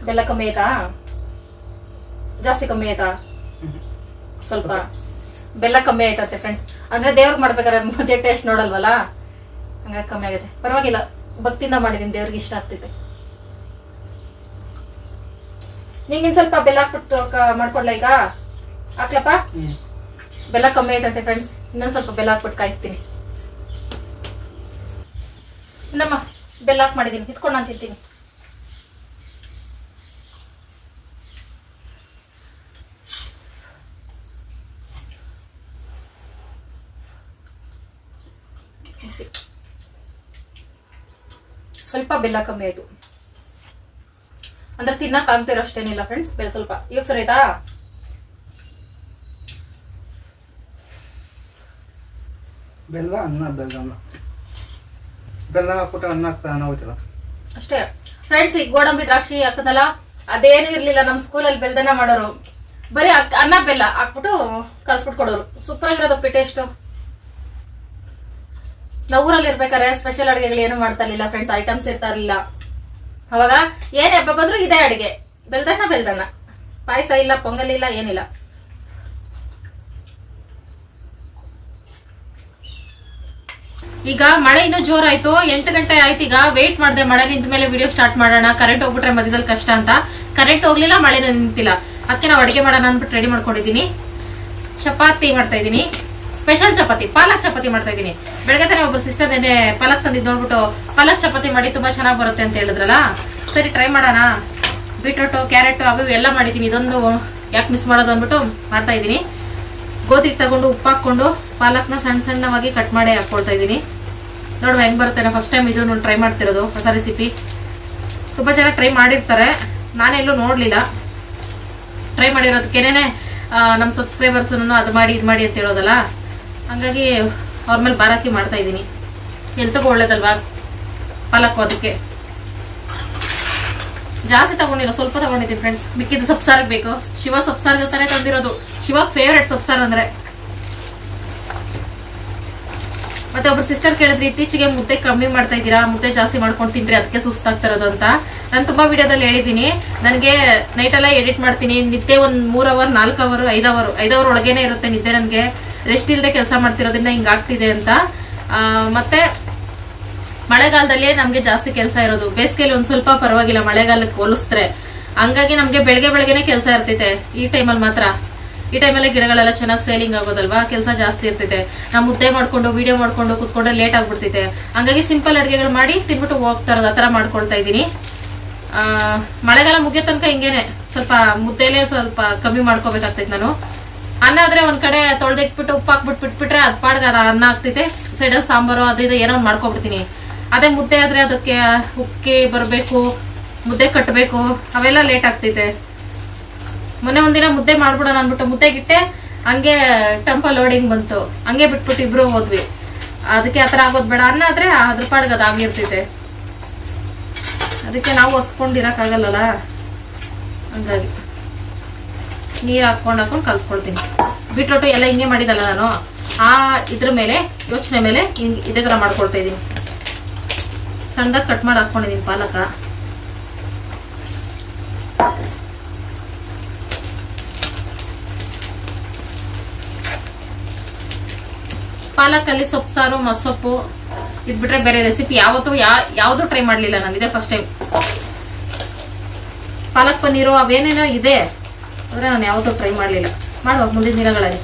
ಬೆಲ್ಲ ಕಮ್ಮಿ ಆಯ್ತಾ? ಜಾಸ್ತಿ ಕಮ್ಮಿ ಆಯ್ತಾ? ಸ್ವಲ್ಪ ಬೆಲ್ಲ ಕಮ್ಮಿ ಆಯ್ತಂತೆ ಫ್ರೆಂಡ್ಸ್. ಅಂದ್ರೆ ದೇವ್ರಿಗೆ ಮಾಡ್ಬೇಕಾದ್ರೆ ಮಧ್ಯೆ ಟೇಸ್ಟ್ ನೋಡಲ್ವಲ್ಲ, ಹಂಗಾಗಿ ಕಮ್ಮಿ ಆಗೈತೆ. ಪರವಾಗಿಲ್ಲ, ಭಕ್ತಿಯಿಂದ ಮಾಡಿದೀನಿ, ದೇವ್ರಿಗೆ ಇಷ್ಟ ಆಗ್ತೈತೆ. ನಿಂಗಿನ್ ಸ್ವಲ್ಪ ಬೆಲ್ಲ ಹಾಕ್ಬಿಟ್ಟು ಮಾಡ್ಕೊಡ್ಲ? ಈಗ ಹಾಕ್ಲಪ್ಪ. ಬೆಲ್ಲ ಕಮ್ಮಿ ಆಯ್ತಂತೆ ಫ್ರೆಂಡ್ಸ್. ಇನ್ನೊಂದ್ ಸ್ವಲ್ಪ ಬೆಲ್ಲ ಹಾಕ್ಬಿಟ್ಟು ಕಾಯಿಸ್ತೀನಿ. ಇಲ್ಲಮ್ಮ ಬೆಲ್ಲ ಹಾಕಿ ಮಾಡಿದೀನಿ, ಇಟ್ಕೊಂಡು ನಾನು ತಿಂತೀನಿ. ಸ್ವಲ್ಪ ಬೆಲ್ಲ ಕಮ್ಮಿ ಆಯ್ತು ಅಂದ್ರೆ ತಿನ್ನಕ್ ಆಗ್ತಿರೋ ಅಷ್ಟೇನಿಲ್ಲ ಫ್ರೆಂಡ್ಸ್. ಬೆಲ್ಲ ಸ್ವಲ್ಪ ಇವಾಗ ಸರಿ ಆಯ್ತಾ? ಬೆಲ್ಲ ಅನ್ನ ಬೆಲ್ಲ ಹಾಕ್ಬಿಟ್ಟು ಅನ್ನ ಹೋಯ್ತಲ್ಲ ಅಷ್ಟೇ ಫ್ರೆಂಡ್ಸ್. ಈಗ ಗೋಡಂಬಿ ದ್ರಾಕ್ಷಿ ಹಾಕದಲ್ಲ ಅದೇನು ಇರ್ಲಿಲ್ಲ ನಮ್ ಸ್ಕೂಲಲ್ಲಿ ಬೆಲ್ದನ ಮಾಡೋರು. ಬರೀ ಅನ್ನ ಬೆಲ್ಲ ಹಾಕ್ಬಿಟ್ಟು ಕಲ್ಸ್ಬಿಟ್ಟು ಕೊಡೋರು. ಸೂಪರ್ ಆಗಿರೋದು ಟೇಸ್ಟ್. ನಾವು ಊರಲ್ಲಿ ಇರ್ಬೇಕಾದ್ರೆ ಸ್ಪೆಷಲ್ ಅಡುಗೆಗಳು ಏನು ಮಾಡ್ತಾ ಇರ್ಲಿಲ್ಲ ಫ್ರೆಂಡ್ಸ್. ಐಟಮ್ಸ್ ಇರ್ತಾ ಇರ್ಲಿಲ್ಲ. ಅವಾಗ ಏನ್ ಹಬ್ಬ ಬಂದ್ರು ಇದೇ ಅಡಿಗೆ, ಬೆಲ್ದನ್ನ. ಪಾಯಸ ಇಲ್ಲ, ಪೊಂಗಲ್ ಇಲ್ಲ, ಏನಿಲ್ಲ. ಈಗ ಮಳೆ ಇನ್ನೂ ಜೋರಾಯ್ತು. 8 ಗಂಟೆ ಆಯ್ತು. ಈಗ ವೇಟ್ ಮಾಡಿದೆ ಮಳೆ ನಿಂತ ಮೇಲೆ ವಿಡಿಯೋ ಸ್ಟಾರ್ಟ್ ಮಾಡೋಣ. ಕರೆಂಟ್ ಹೋಗ್ಬಿಟ್ರೆ ಮಧ್ಯದಲ್ಲಿ ಕಷ್ಟ ಅಂತ. ಕರೆಂಟ್ ಹೋಗ್ಲಿಲ್ಲ, ಮಳೆ ನಿಂತಿಲ್ಲ. ಅದಕ್ಕೆ ನಾವು ಅಡಿಗೆ ಮಾಡೋಣ ಅಂದ್ಬಿಟ್ಟು ರೆಡಿ ಮಾಡ್ಕೊಂಡಿದೀನಿ. ಚಪಾತಿ ಮಾಡ್ತಾ ಇದೀನಿ. ಸ್ಪೆಷಲ್ ಚಪಾತಿ, ಪಾಲಕ್ ಚಪಾತಿ ಮಾಡ್ತಾ ಇದೀನಿ. ಬೆಳಗ್ಗೆ ತಾನೆ ಒಬ್ರು ಸಿಸ್ಟರ್ ನೆನೆ ಪಾಲಕ್ ತಂದಿದ್ದು ನೋಡ್ಬಿಟ್ಟು ಪಾಲಕ್ ಚಪಾತಿ ಮಾಡಿ ತುಂಬಾ ಚೆನ್ನಾಗಿ ಬರುತ್ತೆ ಅಂತ ಹೇಳಿದ್ರಲ್ಲ, ಸರಿ ಟ್ರೈ ಮಾಡೋಣ. ಬೀಟ್ರೂಟ್, ಕ್ಯಾರೆಟ್ ಅವು ಎಲ್ಲ ಮಾಡಿದೀನಿ. ಇದೊಂದು ಯಾಕೆ ಮಿಸ್ ಮಾಡೋದು ಅಂದ್ಬಿಟ್ಟು ಮಾಡ್ತಾ ಇದೀನಿ. ಗೋಧಿ ತಗೊಂಡು ಉಪ್ಪು ಹಾಕೊಂಡು ಪಾಲಕ್ನ ಸಣ್ಣ ಸಣ್ಣವಾಗಿ ಕಟ್ ಮಾಡಿ ಹಾಕೊಳ್ತಾ ಇದೀನಿ. ನೋಡುವ ಹೆಂಗ್ ಬರುತ್ತೆ. ಫಸ್ಟ್ ಟೈಮ್ ಇದು ಟ್ರೈ ಮಾಡ್ತಿರೋದು, ಹೊಸ ರೆಸಿಪಿ. ತುಂಬಾ ಜನ ಟ್ರೈ ಮಾಡಿರ್ತಾರೆ, ನಾನೆಲ್ಲೂ ನೋಡ್ಲಿಲ್ಲ. ಟ್ರೈ ಮಾಡಿರೋದಕ್ಕೇನೆ ನಮ್ಮ ಸಬ್ಸ್ಕ್ರೈಬರ್ಸ್ ಅದು ಮಾಡಿ ಇದು ಮಾಡಿ ಅಂತ ಹೇಳೋದಲ್ಲ, ಹಂಗಾಗಿ ಅವ್ರ ಮೇಲೆ ಬಾರಾಕಿ ಮಾಡ್ತಾ ಇದ್ದೀನಿ. ಎಲ್ತಗೂ ಒಳ್ಳೇದಲ್ವಾ ಪಾಲಕ್. ಅದಕ್ಕೆ ಜಾಸ್ತಿ ತಗೊಂಡಿಲ್ಲ, ಸ್ವಲ್ಪ ತಗೊಂಡಿದ್ದೀನಿ ಫ್ರೆಂಡ್ಸ್. ಮಿಕ್ಕಿದ್ದು ಸೊಪ್ಸಾರಿಗೆ ಬೇಕು. ಶಿವ ಸೊಪ್ಸಾರ್ ಜೊತೆ ತಂದಿರೋದು. ಶಿವಾಗ ಫೇವ್ರೇಟ್ ಸೊಪ್ಸಾರ್ ಅಂದ್ರೆ. ಮತ್ತೆ ಒಬ್ರು ಸಿಸ್ಟರ್ ಕೇಳಿದ್ರಿ, ಇತ್ತೀಚೆಗೆ ಮುದ್ದೆ ಕಮ್ಮಿ ಮಾಡ್ತಾ ಇದ್ದೀರಾ, ಮುದ್ದೆ ಜಾಸ್ತಿ ಮಾಡ್ಕೊಂಡು ತಿಂದ್ರಿ, ಅದಕ್ಕೆ ಸುಸ್ತಾಗ್ತಾ ಇರೋದು ಅಂತ. ನಾನು ತುಂಬಾ ವಿಡಿಯೋದಲ್ಲಿ ಹೇಳಿದೀನಿ. ನನಗೆ ನೈಟ್ ಎಲ್ಲ ಎಡಿಟ್ ಮಾಡ್ತೀನಿ. ನಿದ್ದೆ ಒಂದ್ 3 ಅವರ್ 4 ಅವರ್ 5 ಅವರ್ ಒಳಗೇನೆ ಇರುತ್ತೆ ನಿದ್ದೆ. ನನಗೆ ರೆಸ್ಟ್ ಇಲ್ಲದೆ ಕೆಲಸ ಮಾಡ್ತಿರೋದ್ರಿಂದ ಹಿಂಗಾಗ್ತಿದೆ ಅಂತ. ಮತ್ತೆ ಮಳೆಗಾಲದಲ್ಲೇ ನಮ್ಗೆ ಜಾಸ್ತಿ ಕೆಲಸ ಇರೋದು. ಬೇಸಿಗೆಯಲ್ಲಿ ಒಂದ್ ಸ್ವಲ್ಪ ಪರವಾಗಿಲ್ಲ, ಮಳೆಗಾಲಕ್ಕೆ ಹೋಲಿಸಿದ್ರೆ. ಹಂಗಾಗಿ ನಮ್ಗೆ ಬೆಳಗ್ಗೆನೆ ಕೆಲಸ ಇರ್ತೈತೆ. ಈ ಟೈಮಲ್ಲಿ ಮಾತ್ರ, ಈ ಟೈಮಲ್ಲಿ ಗಿಡಗಳೆಲ್ಲ ಚೆನ್ನಾಗಿ ಸೇಲಿಂಗ್ ಆಗೋದಲ್ವಾ, ಕೆಲಸ ಜಾಸ್ತಿ ಇರ್ತೈತೆ. ನಾವು ಮುದ್ದೆ ಮಾಡ್ಕೊಂಡು ವಿಡಿಯೋ ಮಾಡ್ಕೊಂಡು ಕುತ್ಕೊಂಡ್ರೆ ಲೇಟ್ ಆಗ್ಬಿಡ್ತೈತೆ. ಹಂಗಾಗಿ ಸಿಂಪಲ್ ಅಡುಗೆಗಳು ಮಾಡಿ ತಿನ್ಬಿಟ್ಟು ಹೋಗ್ತಾ ಇರೋದು, ಆ ಥರ ಮಾಡ್ಕೊಳ್ತಾ ಇದ್ದೀನಿ. ಮಳೆಗಾಲ ಮುಗಿಯೋ ತನಕ ಹಿಂಗೇನೆ ಸ್ವಲ್ಪ ಮುದ್ದೆಲೆ ಸ್ವಲ್ಪ ಕಮ್ಮಿ ಮಾಡ್ಕೋಬೇಕಾಗ್ತೈತೆ ನಾನು. ಅನ್ನ ಆದ್ರೆ ಒಂದ್ ಕಡೆ ತೊಳೆದಿಟ್ಬಿಟ್ಟು ಉಪ್ಪು ಹಾಕ್ಬಿಟ್ಟು ಬಿಟ್ಬಿಟ್ರೆ ಅದ್ ಪಾಡ್ಗ ಅನ್ನ ಆಗ್ತೈತೆ. ಸೈಡಲ್ಲಿ ಸಾಂಬಾರು ಅದು ಇದು ಏನೋ ಮಾಡ್ಕೊಬಿಡ್ತೀನಿ. ಅದೇ ಮುದ್ದೆ ಆದ್ರೆ ಅದಕ್ಕೆ ಉಕ್ಕಿ ಬರಬೇಕು, ಮುದ್ದೆ ಕಟ್ಟಬೇಕು, ಅವೆಲ್ಲ ಲೇಟ್ ಆಗ್ತೈತೆ. ಮೊನ್ನೆ ಒಂದಿನ ಮುದ್ದೆ ಮಾಡ್ಬಿಡೋಣ ಅನ್ಬಿಟ್ಟು ಮುದ್ದೆಗಿಟ್ಟೆ, ಹಂಗೆ ಟೆಂಪಲ್ ಲೋಡಿಂಗ್ ಬಂತು. ಹಂಗೆ ಬಿಟ್ಬಿಟ್ಟು ಇಬ್ರು ಹೋದ್ವಿ. ಅದಕ್ಕೆ ಆತರ ಆಗೋದ್ ಬೇಡ. ಅನ್ನ ಆದ್ರೆ ಅದ್ರ ಪಾಡ್ಗ ಅದಾಗಿರ್ತೈತೆ. ಅದಕ್ಕೆ ನಾವು ಹೊಸ್ಕೊಂಡಿರಕ್ಕಾಗಲ್ಲಲ್ಲ, ಹಂಗಾಗಿ ನೀರ್ ಹಾಕೊಂಡು ಕಲ್ಸ್ಕೊಳ್ತೀನಿ. ಬೀಟ್ರೋಟು ಎಲ್ಲ ಹಿಂಗೆ ಮಾಡಿದಲ್ಲ ನಾನು, ಆ ಇದ್ರ ಮೇಲೆ ಯೋಚನೆ ಮೇಲೆ ಇದೇ ತರ ಮಾಡ್ಕೊಳ್ತಾ ಇದೀನಿ. ಸಣ್ಣದಾಗಿ ಕಟ್ ಮಾಡಿ ಹಾಕೊಂಡಿದೀನಿ ಪಾಲಕ. ಪಾಲಕಲ್ಲಿ ಸೊಪ್ಪು ಸಾರು, ಮಸೊಪ್ಪು ಇದ್ಬಿಟ್ರೆ ಬೇರೆ ರೆಸಿಪಿ ಯಾವ್ದು ಟ್ರೈ ಮಾಡ್ಲಿಲ್ಲ ನಾನು. ಇದೇ ಫಸ್ಟ್ ಟೈಮ್. ಪಾಲಕ್ ಪನ್ನೀರು ಅವೇನೇನೋ ಇದೆ, ಆದ್ರೆ ನಾನು ಯಾವತ್ತೂ ಟ್ರೈ ಮಾಡ್ಲಿಲ್ಲ. ಮಾಡುವ ಮುಂದಿನ ದಿನಗಳಲ್ಲಿ.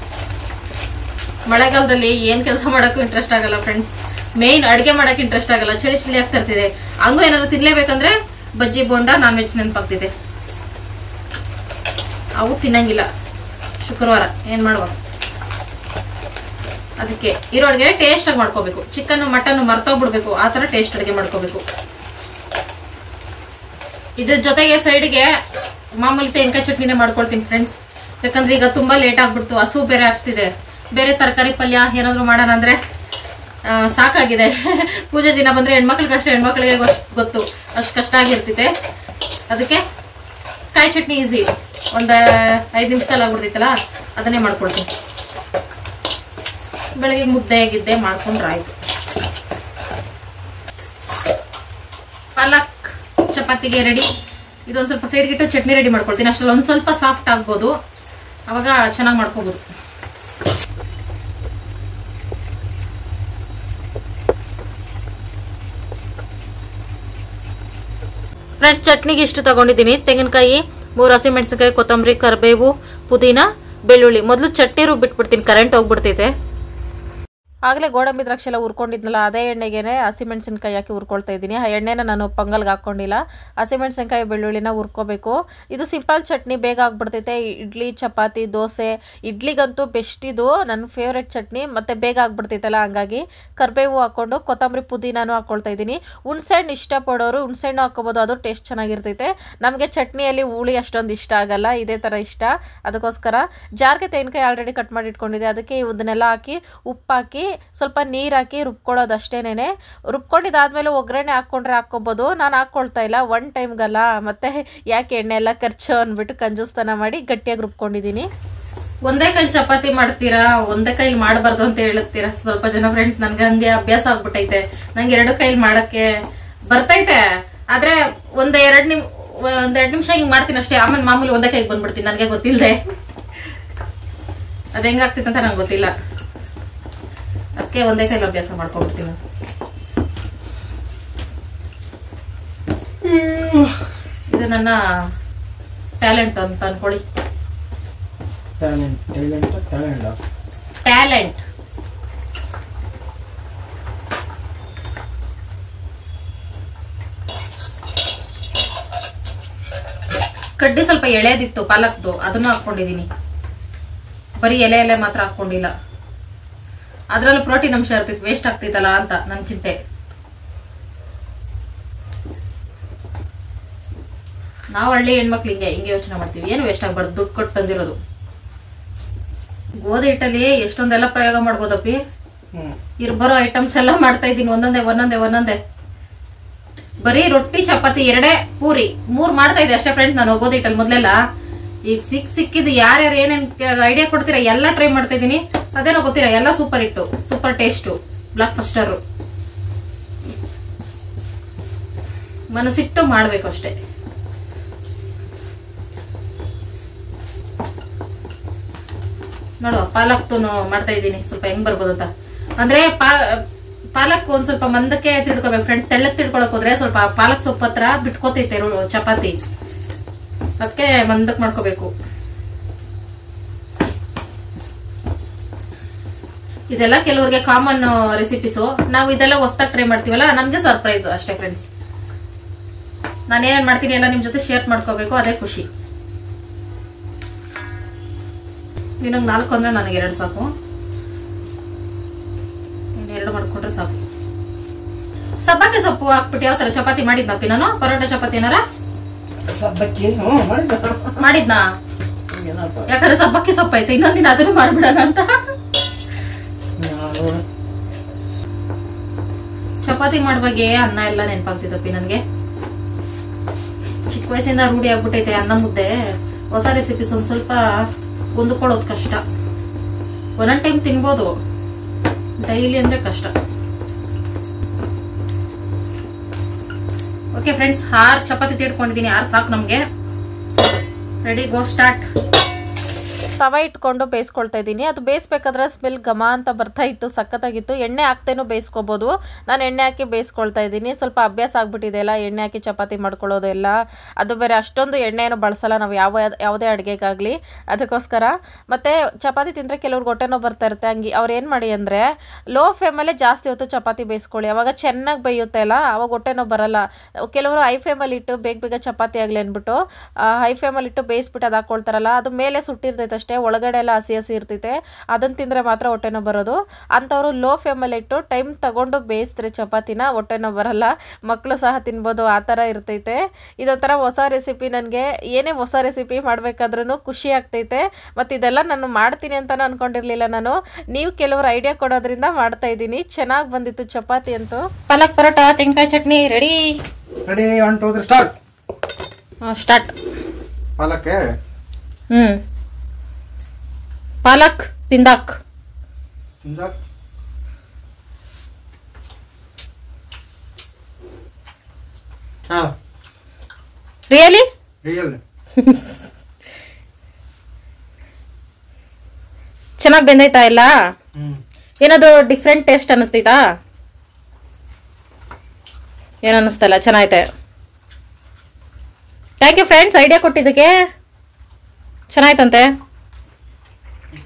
ಮಳೆಗಾಲದಲ್ಲಿ ಏನ್ ಕೆಲಸ ಮಾಡಕ್ಕೂ ಇಂಟ್ರೆಸ್ಟ್ ಆಗಲ್ಲ ಫ್ರೆಂಡ್ಸ್. ಮೇನ್ ಅಡ್ಗೆ ಮಾಡಕ್ ಇಂಟ್ರೆಸ್ಟ್ ಆಗಲ್ಲ. ಚಳಿ ಆಗ್ತಾ ಇರ್ತಿದೆ. ಹಂಗೂ ಏನಾದ್ರು ತಿನ್ಲೇಬೇಕಂದ್ರೆ ಬಜ್ಜಿ ಬೋಂಡ ನಾನ್ ವೆಜ್ ನೆನಪಾಗ್ತಿದೆ. ಅವು ತಿನ್ನಂಗಿಲ್ಲ ಶುಕ್ರವಾರ. ಏನ್ ಮಾಡುವ, ಅದಕ್ಕೆ ಇರೋ ಅಡ್ಗೆ ಟೇಸ್ಟ್ ಆಗಿ ಮಾಡ್ಕೋಬೇಕು. ಚಿಕನ್ ಮಟನ್ ಮರ್ತೋಗ್ಬಿಡ್ಬೇಕು, ಆ ತರ ಟೇಸ್ಟ್ ಅಡ್ಗೆ ಮಾಡ್ಕೋಬೇಕು. ಇದ್ರ ಜೊತೆಗೆ ಸೈಡ್ಗೆ ಮಾಮೂಲಿ ತೆಂಗಿನಕಾಯಿ ಚಟ್ನಿನೇ ಮಾಡ್ಕೊಳ್ತೀನಿ ಫ್ರೆಂಡ್ಸ್. ಯಾಕಂದ್ರೆ ಈಗ ತುಂಬಾ ಲೇಟ್ ಆಗ್ಬಿಡ್ತು, ಹಸು ಬೇರೆ ಆಗ್ತಿದೆ. ಬೇರೆ ತರಕಾರಿ ಪಲ್ಯ ಏನಾದ್ರು ಮಾಡೋಣ ಅಂದ್ರೆ ಸಾಕಾಗಿದೆ. ಪೂಜೆ ದಿನ ಬಂದ್ರೆ ಹೆಣ್ಮಕ್ಳಿಗಷ್ಟೇ, ಹೆಣ್ಮಕ್ಳಿಗೆ ಗೊತ್ತು ಅಷ್ಟು ಕಷ್ಟ ಆಗಿರ್ತೈತೆ. ಅದಕ್ಕೆ ಕಾಯಿ ಚಟ್ನಿ ಈಸಿ, ಒಂದ್ 5 ನಿಮಿಷದಲ್ಲಿ ಆಗ್ಬಿಡ್ತೈತಲ್ಲ, ಅದನ್ನೇ ಮಾಡ್ಕೊಳ್ತೀನಿ. ಬೆಳಗ್ಗೆ ಮುದ್ದೆ ಗಿದ್ದೆ ಮಾಡ್ಕೊಂಡ್ರೆ ಆಯ್ತು. ಪಾಲಕ್ ಚಪಾತಿಗೆ ರೆಡಿ. ಇದೊಂದ್ ಸ್ವಲ್ಪ ಸೈಡ್ಗಿಟ್ಟು ಚಟ್ನಿ ರೆಡಿ ಮಾಡ್ಕೊಳ್ತೀನಿ. ಅಷ್ಟ್ರಲ್ಲಿ ಒಂದ್ ಸ್ವಲ್ಪ ಸಾಫ್ಟ್ ಆಗ್ಬೋದು, ಅವಾಗ ಚೆನ್ನಾಗಿ ಮಾಡ್ಕೋಬಹುದು. ಫ್ರೆಂಡ್ಸ್, ಚಟ್ನಿಗೆ ಇಷ್ಟು ತಗೊಂಡಿದ್ದೀನಿ. ತೆಂಗಿನಕಾಯಿ, 3 ಹಸಿಮೆಣಸಿನಕಾಯಿ, ಕೊತ್ತಂಬರಿ, ಕರಿಬೇವು, ಪುದೀನ, ಬೆಳ್ಳುಳ್ಳಿ. ಮೊದಲು ಚಟ್ನಿ ರುಬ್ಬಿಟ್ಬಿಡ್ತೀನಿ, ಕರೆಂಟ್ ಹೋಗ್ಬಿಡ್ತೈತೆ. ಆಗಲೇ ಗೋಡಂಬಿ ದ್ರಾಕ್ಷಿ ಎಲ್ಲ ಹುರ್ಕೊಂಡಿದ್ನಲ್ಲ, ಅದೇ ಎಣ್ಣೆಗೆ ಹಸಿಮೆಣಸಿನ್ಕಾಯಿ ಹಾಕಿ ಹುರ್ಕೊಳ್ತಾ ಇದ್ದೀನಿ. ಆ ಎಣ್ಣೆನ ನಾನು ಪೊಂಗಲ್ಗೆ ಹಾಕ್ಕೊಂಡಿಲ್ಲ. ಹಸಿಮೆಣಸಿನ್ಕಾಯಿ ಬೆಳ್ಳುಳ್ಳಿನ ಹುರ್ಕೋಬೇಕು. ಇದು ಸಿಂಪಲ್ ಚಟ್ನಿ, ಬೇಗ ಆಗ್ಬಿಡ್ತೈತೆ. ಇಡ್ಲಿ, ಚಪಾತಿ, ದೋಸೆ, ಇಡ್ಲಿಗಂತೂ ಬೆಸ್ಟ್ ಇದು. ನನ್ನ ಫೇವ್ರೆಟ್ ಚಟ್ನಿ, ಮತ್ತು ಬೇಗ ಆಗ್ಬಿಡ್ತೈತಲ್ಲ, ಹಂಗಾಗಿ ಕರಿಬೇವು ಹಾಕ್ಕೊಂಡು ಕೊತ್ತಂಬರಿ ಪುದೀನಾನು ಹಾಕ್ಕೊಳ್ತಾ ಇದ್ದೀನಿ. ಹುಣ್ಸೆಹಣ್ಣು ಇಷ್ಟಪಡೋರು ಹುಣ್ಸೆಹಣ್ಣು ಹಾಕ್ಕೋಬೋದು, ಅದು ಟೇಸ್ಟ್ ಚೆನ್ನಾಗಿರ್ತೈತೆ. ನಮಗೆ ಚಟ್ನಿಯಲ್ಲಿ ಹುಳಿ ಅಷ್ಟೊಂದು ಇಷ್ಟ ಆಗಲ್ಲ, ಇದೇ ಥರ ಇಷ್ಟ. ಅದಕ್ಕೋಸ್ಕರ ಜಾರ್ಗೆ ತೆಂಗಿನಕಾಯಿ ಆಲ್ರೆಡಿ ಕಟ್ ಮಾಡಿ ಇಟ್ಕೊಂಡಿದ್ದೆ, ಅದಕ್ಕೆ ಇದನ್ನೆಲ್ಲ ಹಾಕಿ ಉಪ್ಪು ಹಾಕಿ ಸ್ವಲ್ಪ ನೀರು ಹಾಕಿ ರುಬ್ಕೊಳ್ಳೋದು ಅಷ್ಟೇನೆ. ರುಬ್ಕೊಂಡಿದ್ದಾದ್ಮೇಲೆ ಒಗ್ಗರಣೆ ಹಾಕ್ಕೊಂಡ್ರೆ ಹಾಕ್ಕೋಬೋದು. ನಾನು ಹಾಕ್ಕೊಳ್ತಾ ಇಲ್ಲ, ಒನ್ ಟೈಮ್ಗಲ್ಲ, ಮತ್ತೆ ಯಾಕೆ ಎಣ್ಣೆ ಎಲ್ಲ ಖರ್ಚು ಅಂದ್ಬಿಟ್ಟು ಕಂಜೂಸ್ತನ ಮಾಡಿ ಗಟ್ಟಿಯಾಗಿ ರುಬ್ಕೊಂಡಿದ್ದೀನಿ. ಒಂದೇ ಕೈಲಿ ಚಪಾತಿ ಮಾಡ್ತೀರಾ, ಒಂದೇ ಕೈಲಿ ಮಾಡಬಾರ್ದು ಅಂತ ಹೇಳ್ತೀರಾ ಸ್ವಲ್ಪ ಜನ ಫ್ರೆಂಡ್ಸ್. ನನ್ಗೆ ಹಂಗೆ ಅಭ್ಯಾಸ ಆಗ್ಬಿಟ್ಟೈತೆ. ನಂಗೆ 2 ಕೈಲಿ ಮಾಡಕ್ಕೆ ಬರ್ತೈತೆ, ಆದ್ರೆ ಒಂದೆರಡು ನಿಮಿಷ ಹಿಂಗ್ ಮಾಡ್ತೀನಿ ಅಷ್ಟೇ. ಆಮೇಲೆ ಮಾಮೂಲಿ ಒಂದೇ ಕೈಗೆ ಬಂದ್ಬಿಡ್ತೀನಿ, ನನ್ಗೆ ಗೊತ್ತಿಲ್ಲದೆ. ಅದ್ ಹೆಂಗಾಗ್ತಿತ್ತು ಅಂತ ನಂಗೆ ಗೊತ್ತಿಲ್ಲ, ಅದಕ್ಕೆ ಒಂದೇ ಕೈಲಿ ಅಭ್ಯಾಸ ಮಾಡ್ಕೊಂಡ್ಬಿಡ್ತೀನಿ. ಇದು ನನ್ನ ಟ್ಯಾಲೆಂಟ್ ಅಂತ ಅನ್ಕೊಳ್ಳಿ. ಟ್ಯಾಲೆಂಟ್. ಕಡ್ಡಿ ಸ್ವಲ್ಪ ಎಳೆದಿತ್ತು ಪಾಲಕ್ದು, ಅದನ್ನು ಹಾಕೊಂಡಿದೀನಿ. ಬರೀ ಎಲೆ ಮಾತ್ರ ಹಾಕೊಂಡಿಲ್ಲ. ಅದ್ರಲ್ಲೂ ಪ್ರೋಟೀನ್ ಅಂಶ ಇರ್ತಿತ್ತು, ವೇಸ್ಟ್ ಆಗ್ತಿತ್ತಲ್ಲ ಅಂತ ನನ್ ಚಿಂತೆ. ನಾವು ಹಳ್ಳಿ ಹೆಣ್ಮಕ್ಳು ಹಿಂಗೆ ಯೋಚನೆ ಮಾಡ್ತೀವಿ, ಏನು ವೇಸ್ಟ್ ಆಗ್ಬಾರ್ದು, ದುಡ್ಡು ಕೊಟ್ಟು ತಂದಿರೋದು. ಗೋಧಿ ಹಿಟ್ಟಲ್ಲಿ ಎಷ್ಟೊಂದೆಲ್ಲ ಪ್ರಯೋಗ ಮಾಡ್ಬೋದಪ್ಪಿ. ಬರೋ ಐಟಮ್ಸ್ ಎಲ್ಲ ಮಾಡ್ತಾ ಇದ್ದೀನಿ, ಒಂದೊಂದೇ. ಬರೀ ರೊಟ್ಟಿ, ಚಪಾತಿ, 2 ಪೂರಿ, 3 ಮಾಡ್ತಾ ಇದ್ದೆ ಅಷ್ಟೇ ಫ್ರೆಂಡ್ಸ್ ನಾನು ಗೋಧಿ ಹಿಟ್ಟಲ್ಲಿ ಮೊದ್ಲೆಲ್ಲ. ಈಗ ಸಿಕ್ಕಿದ್ದು ಯಾರ್ಯಾರು ಏನೇನ್ ಐಡಿಯಾ ಕೊಡ್ತೀರಾ ಎಲ್ಲ ಟ್ರೈ ಮಾಡ್ತಾ ಇದೀನಿ. ಅದೇನೋ ಗೊತ್ತಿಲ್ಲ, ಎಲ್ಲ super hit, super taste, blockbuster. ಮನಸ್ಸಿಟ್ಟು ಮಾಡ್ಬೇಕು ಅಷ್ಟೇ. ನೋಡುವ, ಪಾಲಕ್ತು ಮಾಡ್ತಾ ಇದ್ದೀನಿ. ಸ್ವಲ್ಪ ಹೆಂಗ್ ಬರ್ಬೋದು ಅಂತ ಅಂದ್ರೆ ಪಾಲಕ್ ಒಂದ್ ಸ್ವಲ್ಪ ಮಂದಕ್ಕೆ ತಿಳ್ಕೊಬೇಕು ಫ್ರೆಂಡ್ಸ್. ತೆಳ್ಳಕ್ ತಿಳ್ಕೊಳಕ್ ಹೋದ್ರೆ ಸ್ವಲ್ಪ ಪಾಲಕ್ ಸೊಪ್ಪು ಹತ್ರ ಬಿಟ್ಕೋತೈತೆ ಚಪಾತಿ, ಅದಕ್ಕೆ ಮಂದಕ್ ಮಾಡ್ಕೋಬೇಕು. ಇದೆಲ್ಲ ಕೆಲವರಿಗೆ ಕಾಮನ್ ರೆಸಿಪೀಸು, ನಾವು ಇದೆಲ್ಲ ಹೊಸದಾಗಿ ಟ್ರೈ ಮಾಡ್ತೀವಲ್ಲ, ನನ್ಗೆ ಸರ್ಪ್ರೈಸ್ ಅಷ್ಟೇ ಫ್ರೆಂಡ್ಸ್. ನಾನೇನೇನ್ ಮಾಡ್ತೀನಿ ಎಲ್ಲ ನಿಮ್ ಜೊತೆ ಶೇರ್ ಮಾಡ್ಕೋಬೇಕು, ಅದೇ ಖುಷಿ. ದಿನಕ್ಕೆ 4 ಅಂದ್ರೆ ನನಗೆ 2 ಸಾಕು, 2 ಮಾಡ್ಕೊಂಡ್ರೆ ಸಾಕು. ಸಬ್ಬಕ್ಕಿ ಸೊಪ್ಪು ಹಾಕ್ಬಿಟ್ಟು ಯಾವ ತರ ಚಪಾತಿ ಮಾಡಿದ್ನಪ್ಪಿ ನಾನು, ಪರೋಟ ಚಪಾತಿ ಏನಾರ ಮಾಡಿದ್ನಾ? ಯಾಕಂದ್ರೆ ಸಬ್ಬಕ್ಕಿ ಸೊಪ್ಪು ಐತೆ, ಇನ್ನೊಂದಿನ ಅದನ್ನು ಮಾಡ್ಬಿಡೋಣ ಅಂತ. ಚಪಾತಿ ಮಾಡುವಾಗೆ ಅನ್ನ ಎಲ್ಲ ನೆನಪಾಗ್ತಿದ್ದಪ್ಪಿ ನನ್ಗೆ. ಚಿಕ್ಕ ವಯಸ್ಸಿಂದ ರೂಢಿ ಆಗ್ಬಿಟ್ಟೈತೆ ಅನ್ನ ಮುದ್ದೆ. ಹೊಸ ರೆಸಿಪೀಸ್ ಒಂದ್ ಸ್ವಲ್ಪ ಹೊಂದ್ಕೊಳ್ಳೋದು ಕಷ್ಟ. ಒಂದೊಂದ್ ಟೈಮ್ ತಿನ್ಬೋದು, ಡೈಲಿ ಅಂದ್ರೆ ಕಷ್ಟ. ಓಕೆ ಫ್ರೆಂಡ್ಸ್, 6 ಚಪಾತಿ ತಿಳ್ಕೊಂಡಿದ್ದೀನಿ, 6 ಸಾಕು ನಮ್ಗೆ. ರೆಡಿ, ಗೋ ಸ್ಟಾರ್ಟ್. ತವ ಇಟ್ಕೊಂಡು ಬೇಯಿಸ್ಕೊಳ್ತಾ ಇದ್ದೀನಿ. ಅದು ಬೇಯಿಸ್ಬೇಕಾದ್ರೆ ಸ್ಮೆಲ್ ಘಮ ಅಂತ ಬರ್ತಾ ಇತ್ತು, ಸಖತ್ತಾಗಿತ್ತು. ಎಣ್ಣೆ ಹಾಕ್ತೇನೂ ಬೇಯಿಸ್ಕೋಬೋದು, ನಾನು ಎಣ್ಣೆ ಹಾಕಿ ಬೇಯಿಸ್ಕೊಳ್ತಾ ಇದ್ದೀನಿ. ಸ್ವಲ್ಪ ಅಭ್ಯಾಸ ಆಗ್ಬಿಟ್ಟಿದೆ ಎಲ್ಲ ಎಣ್ಣೆ ಹಾಕಿ ಚಪಾತಿ ಮಾಡ್ಕೊಳ್ಳೋದೆಲ್ಲ. ಅದು ಬೇರೆ ಅಷ್ಟೊಂದು ಎಣ್ಣೆ ಏನು ಬಳಸಲ್ಲ ನಾವು ಯಾವುದೇ ಅಡುಗೆಗಾಗಲಿ, ಅದಕ್ಕೋಸ್ಕರ. ಮತ್ತು ಚಪಾತಿ ತಿಂದರೆ ಕೆಲವ್ರಿಗೆ ಹೊಟ್ಟೆನೋ ಬರ್ತಾ ಇರುತ್ತೆ. ಹಂಗೆ ಅವ್ರು ಏನು ಮಾಡಿ ಅಂದರೆ ಲೋ ಫ್ಲೇಮಲ್ಲೇ ಜಾಸ್ತಿ ಹೊತ್ತು ಚಪಾತಿ ಬೇಯಿಸ್ಕೊಳ್ಳಿ, ಅವಾಗ ಚೆನ್ನಾಗಿ ಬೇಯುತ್ತೆ ಅಲ್ಲ, ಅವಾಗ ಹೊಟ್ಟೆನೋ ಬರಲ್ಲ. ಕೆಲವರು ಹೈ ಫ್ಲೇಮಲ್ಲಿ ಇಟ್ಟು ಬೇಗ ಚಪಾತಿ ಆಗಲಿ ಅಂದ್ಬಿಟ್ಟು ಹೈ ಫ್ಲೇಮಲ್ಲಿ ಇಟ್ಟು ಬೇಯಿಸ್ಬಿಟ್ಟು ಅದು ಹಾಕ್ಕೊಳ್ತಾರಲ್ಲ, ಅದು ಮೇಲೆ ಸುಟ್ಟಿರ್ತೈತೆ ಅಷ್ಟೇ, ಒಳಗಡೆ ಎಲ್ಲ ಹಸಿ ಇರ್ತೈತೆ. ಅದನ್ನು ತಿಂದರೆ ಮಾತ್ರ ಹೊಟ್ಟೆನೋ ಬರೋದು. ಅಂಥವ್ರು ಲೋ ಫ್ಲೇಮಲ್ಲಿ ಇಟ್ಟು ಟೈಮ್ ತಗೊಂಡು ಬೇಯಿಸಿದ್ರೆ ಚಪಾತಿನ ಹೊಟ್ಟೆನೋ ಬರಲ್ಲ, ಮಕ್ಕಳು ಸಹ ತಿನ್ಬೋದು, ಆ ಥರ ಇರ್ತೈತೆ. ಇದೊಂಥರ ಹೊಸ ರೆಸಿಪಿ. ನನಗೆ ಏನೇ ಹೊಸ ರೆಸಿಪಿ ಮಾಡಬೇಕಾದ್ರೂ ಖುಷಿ ಆಗ್ತೈತೆ. ಮತ್ತು ಇದೆಲ್ಲ ನಾನು ಮಾಡ್ತೀನಿ ಅಂತಲೂ ಅಂದ್ಕೊಂಡಿರಲಿಲ್ಲ ನಾನು. ನೀವು ಕೆಲವರು ಐಡಿಯಾ ಕೊಡೋದ್ರಿಂದ ಮಾಡ್ತಾ ಇದ್ದೀನಿ. ಚೆನ್ನಾಗಿ ಬಂದಿತ್ತು ಚಪಾತಿ ಅಂತೂ. ಪಾಲಕ್ ಪರೋಟ, ತೆಂಗಿನಕಾಯಿ ಚಟ್ನಿ ರೆಡಿ. 1 2 3 ಸ್ಟಾರ್ಟ್. ಸ್ಟಾರ್ಟ್. ಪಾಲಕ್ಕೆ ಪಾಲಕ್ ತಿಂದಾಕ್. ರಿಯಲಿ ಚೆನ್ನಾಗಿ ಬೆಂದೈತಾ ಇಲ್ಲ? ಏನಾದ್ರು ಡಿಫ್ರೆಂಟ್ ಟೇಸ್ಟ್ ಅನಿಸ್ತೈತಾ? ಏನ್ ಅನ್ನಿಸ್ತಲ್ಲ, ಚೆನ್ನಾಗೈತೆ. ಥ್ಯಾಂಕ್ ಯು ಫ್ರೆಂಡ್ಸ್, ಐಡಿಯಾ ಕೊಟ್ಟಿದ್ದಕ್ಕೆ. ಚೆನ್ನಾಯ್ತಂತೆ.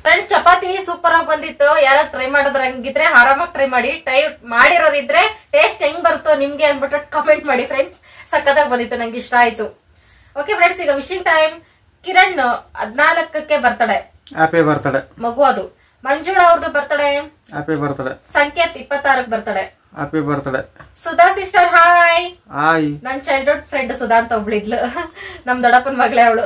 ಫ್ರೆಂಡ್ಸ್ ಚಪಾತಿ ಸೂಪರ್ ಆಗಿ ಬಂದಿತ್ತು. ಯಾರು ಟ್ರೈ ಮಾಡೋದ್ರ ಹಂಗಿದ್ರೆ ಆರಾಮಾಗಿ ಟ್ರೈ ಮಾಡಿ. ಟ್ರೈ ಮಾಡಿರೋರಿದ್ರೆ ಟೇಸ್ಟ್ ಹೆಂಗ್ ಬರುತ್ತೋ ನಿಮ್ಗೆ ಅನ್ಬಿಟ್ಟು ಕಮೆಂಟ್ ಮಾಡಿ ಫ್ರೆಂಡ್ಸ್. ಸಕ್ಕತ್ತಾಗಿ ಬಂದಿತ್ತು, ನಂಗೆ ಇಷ್ಟ ಆಯ್ತು. ಓಕೆ ಫ್ರೆಂಡ್ಸ್, ಈಗ ವಿಶಿಂಗ್ ಟೈಮ್. ಕಿರಣ್ 14ಕ್ಕೆ ಬರ್ತಡೆ. Happy birthday. ಮಗು ಅದು. ಮಂಜುಳಾ ಅವ್ರದ್ದು ಬರ್ತಡೆ. Happy birthday. ಸಂಕೇತ್ 26ಕ್ಕೆ birthday. Happy birthday. Sudha sister hi. Hi. ನನ್ ಚೈಲ್ಡ್ಹುಡ್ ಫ್ರೆಂಡ್ ಸುಧಾ ಅಂತ ಒಬ್ಳಿದ್ಲು, ನಮ್ ದೊಡ್ಡಪ್ಪನ ಮಗಳೇ ಅವಳು.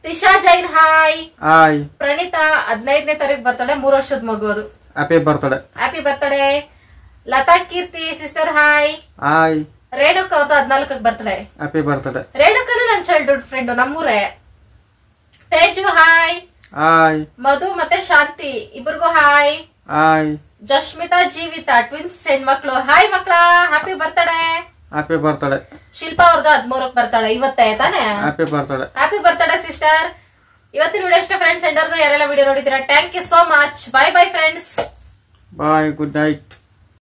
ತಿಶಾ ಜೈನ್ ಹಾಯ್. ಹಾಯ್. ಪ್ರಣೀತಾ 15ನೇ ತಾರೀಕು ಬರ್ತಡೆ, 3 ವರ್ಷದ ಮಗು ಅದು. Happy birthday. Happy birthday. Latha Keerthi sister hi. Hi. Renuka ಅವ್ರದ್ದು 14ಕ್ಕೆ ಬರ್ತಡೆ. Happy birthday. ರೇಣುಕನು ನನ್ childhood friend, ನಮ್ಮೂರೇ. Teju hi. Hi. ಮಧು ಮತ್ತೆ ಶಾಂತಿ ಇಬ್ರಿಗೂ ಹಾಯ್. ಹಾಯ್. ಜಶ್ಮಿತಾ ಜೀವಿತ ಟ್ವಿನ್ಸ್ ಹೆಣ್ಮಕ್ಳು ಹಾಯ್ ಮಕ್ಳ, happy birthday. Happy birthday. Shilpa ಅವ್ರದ್ದು 13ಕ್ಕೆ ಬರ್ತಾಳೆ, ಇವತ್ತೇ ತಾನೆ. Happy birthday. Happy birthday sister. ಇವತ್ತಿನ ವಿಡಿಯೋ ಇಷ್ಟ ಫ್ರೆಂಡ್ಸ್. ಎಂಡರ್ಗೂ ಯಾರೆಲ್ಲ ವಿಡಿಯೋ ನೋಡಿದ್ದೀರಾ thank you so much. Bye bye friends. Bye. Good night.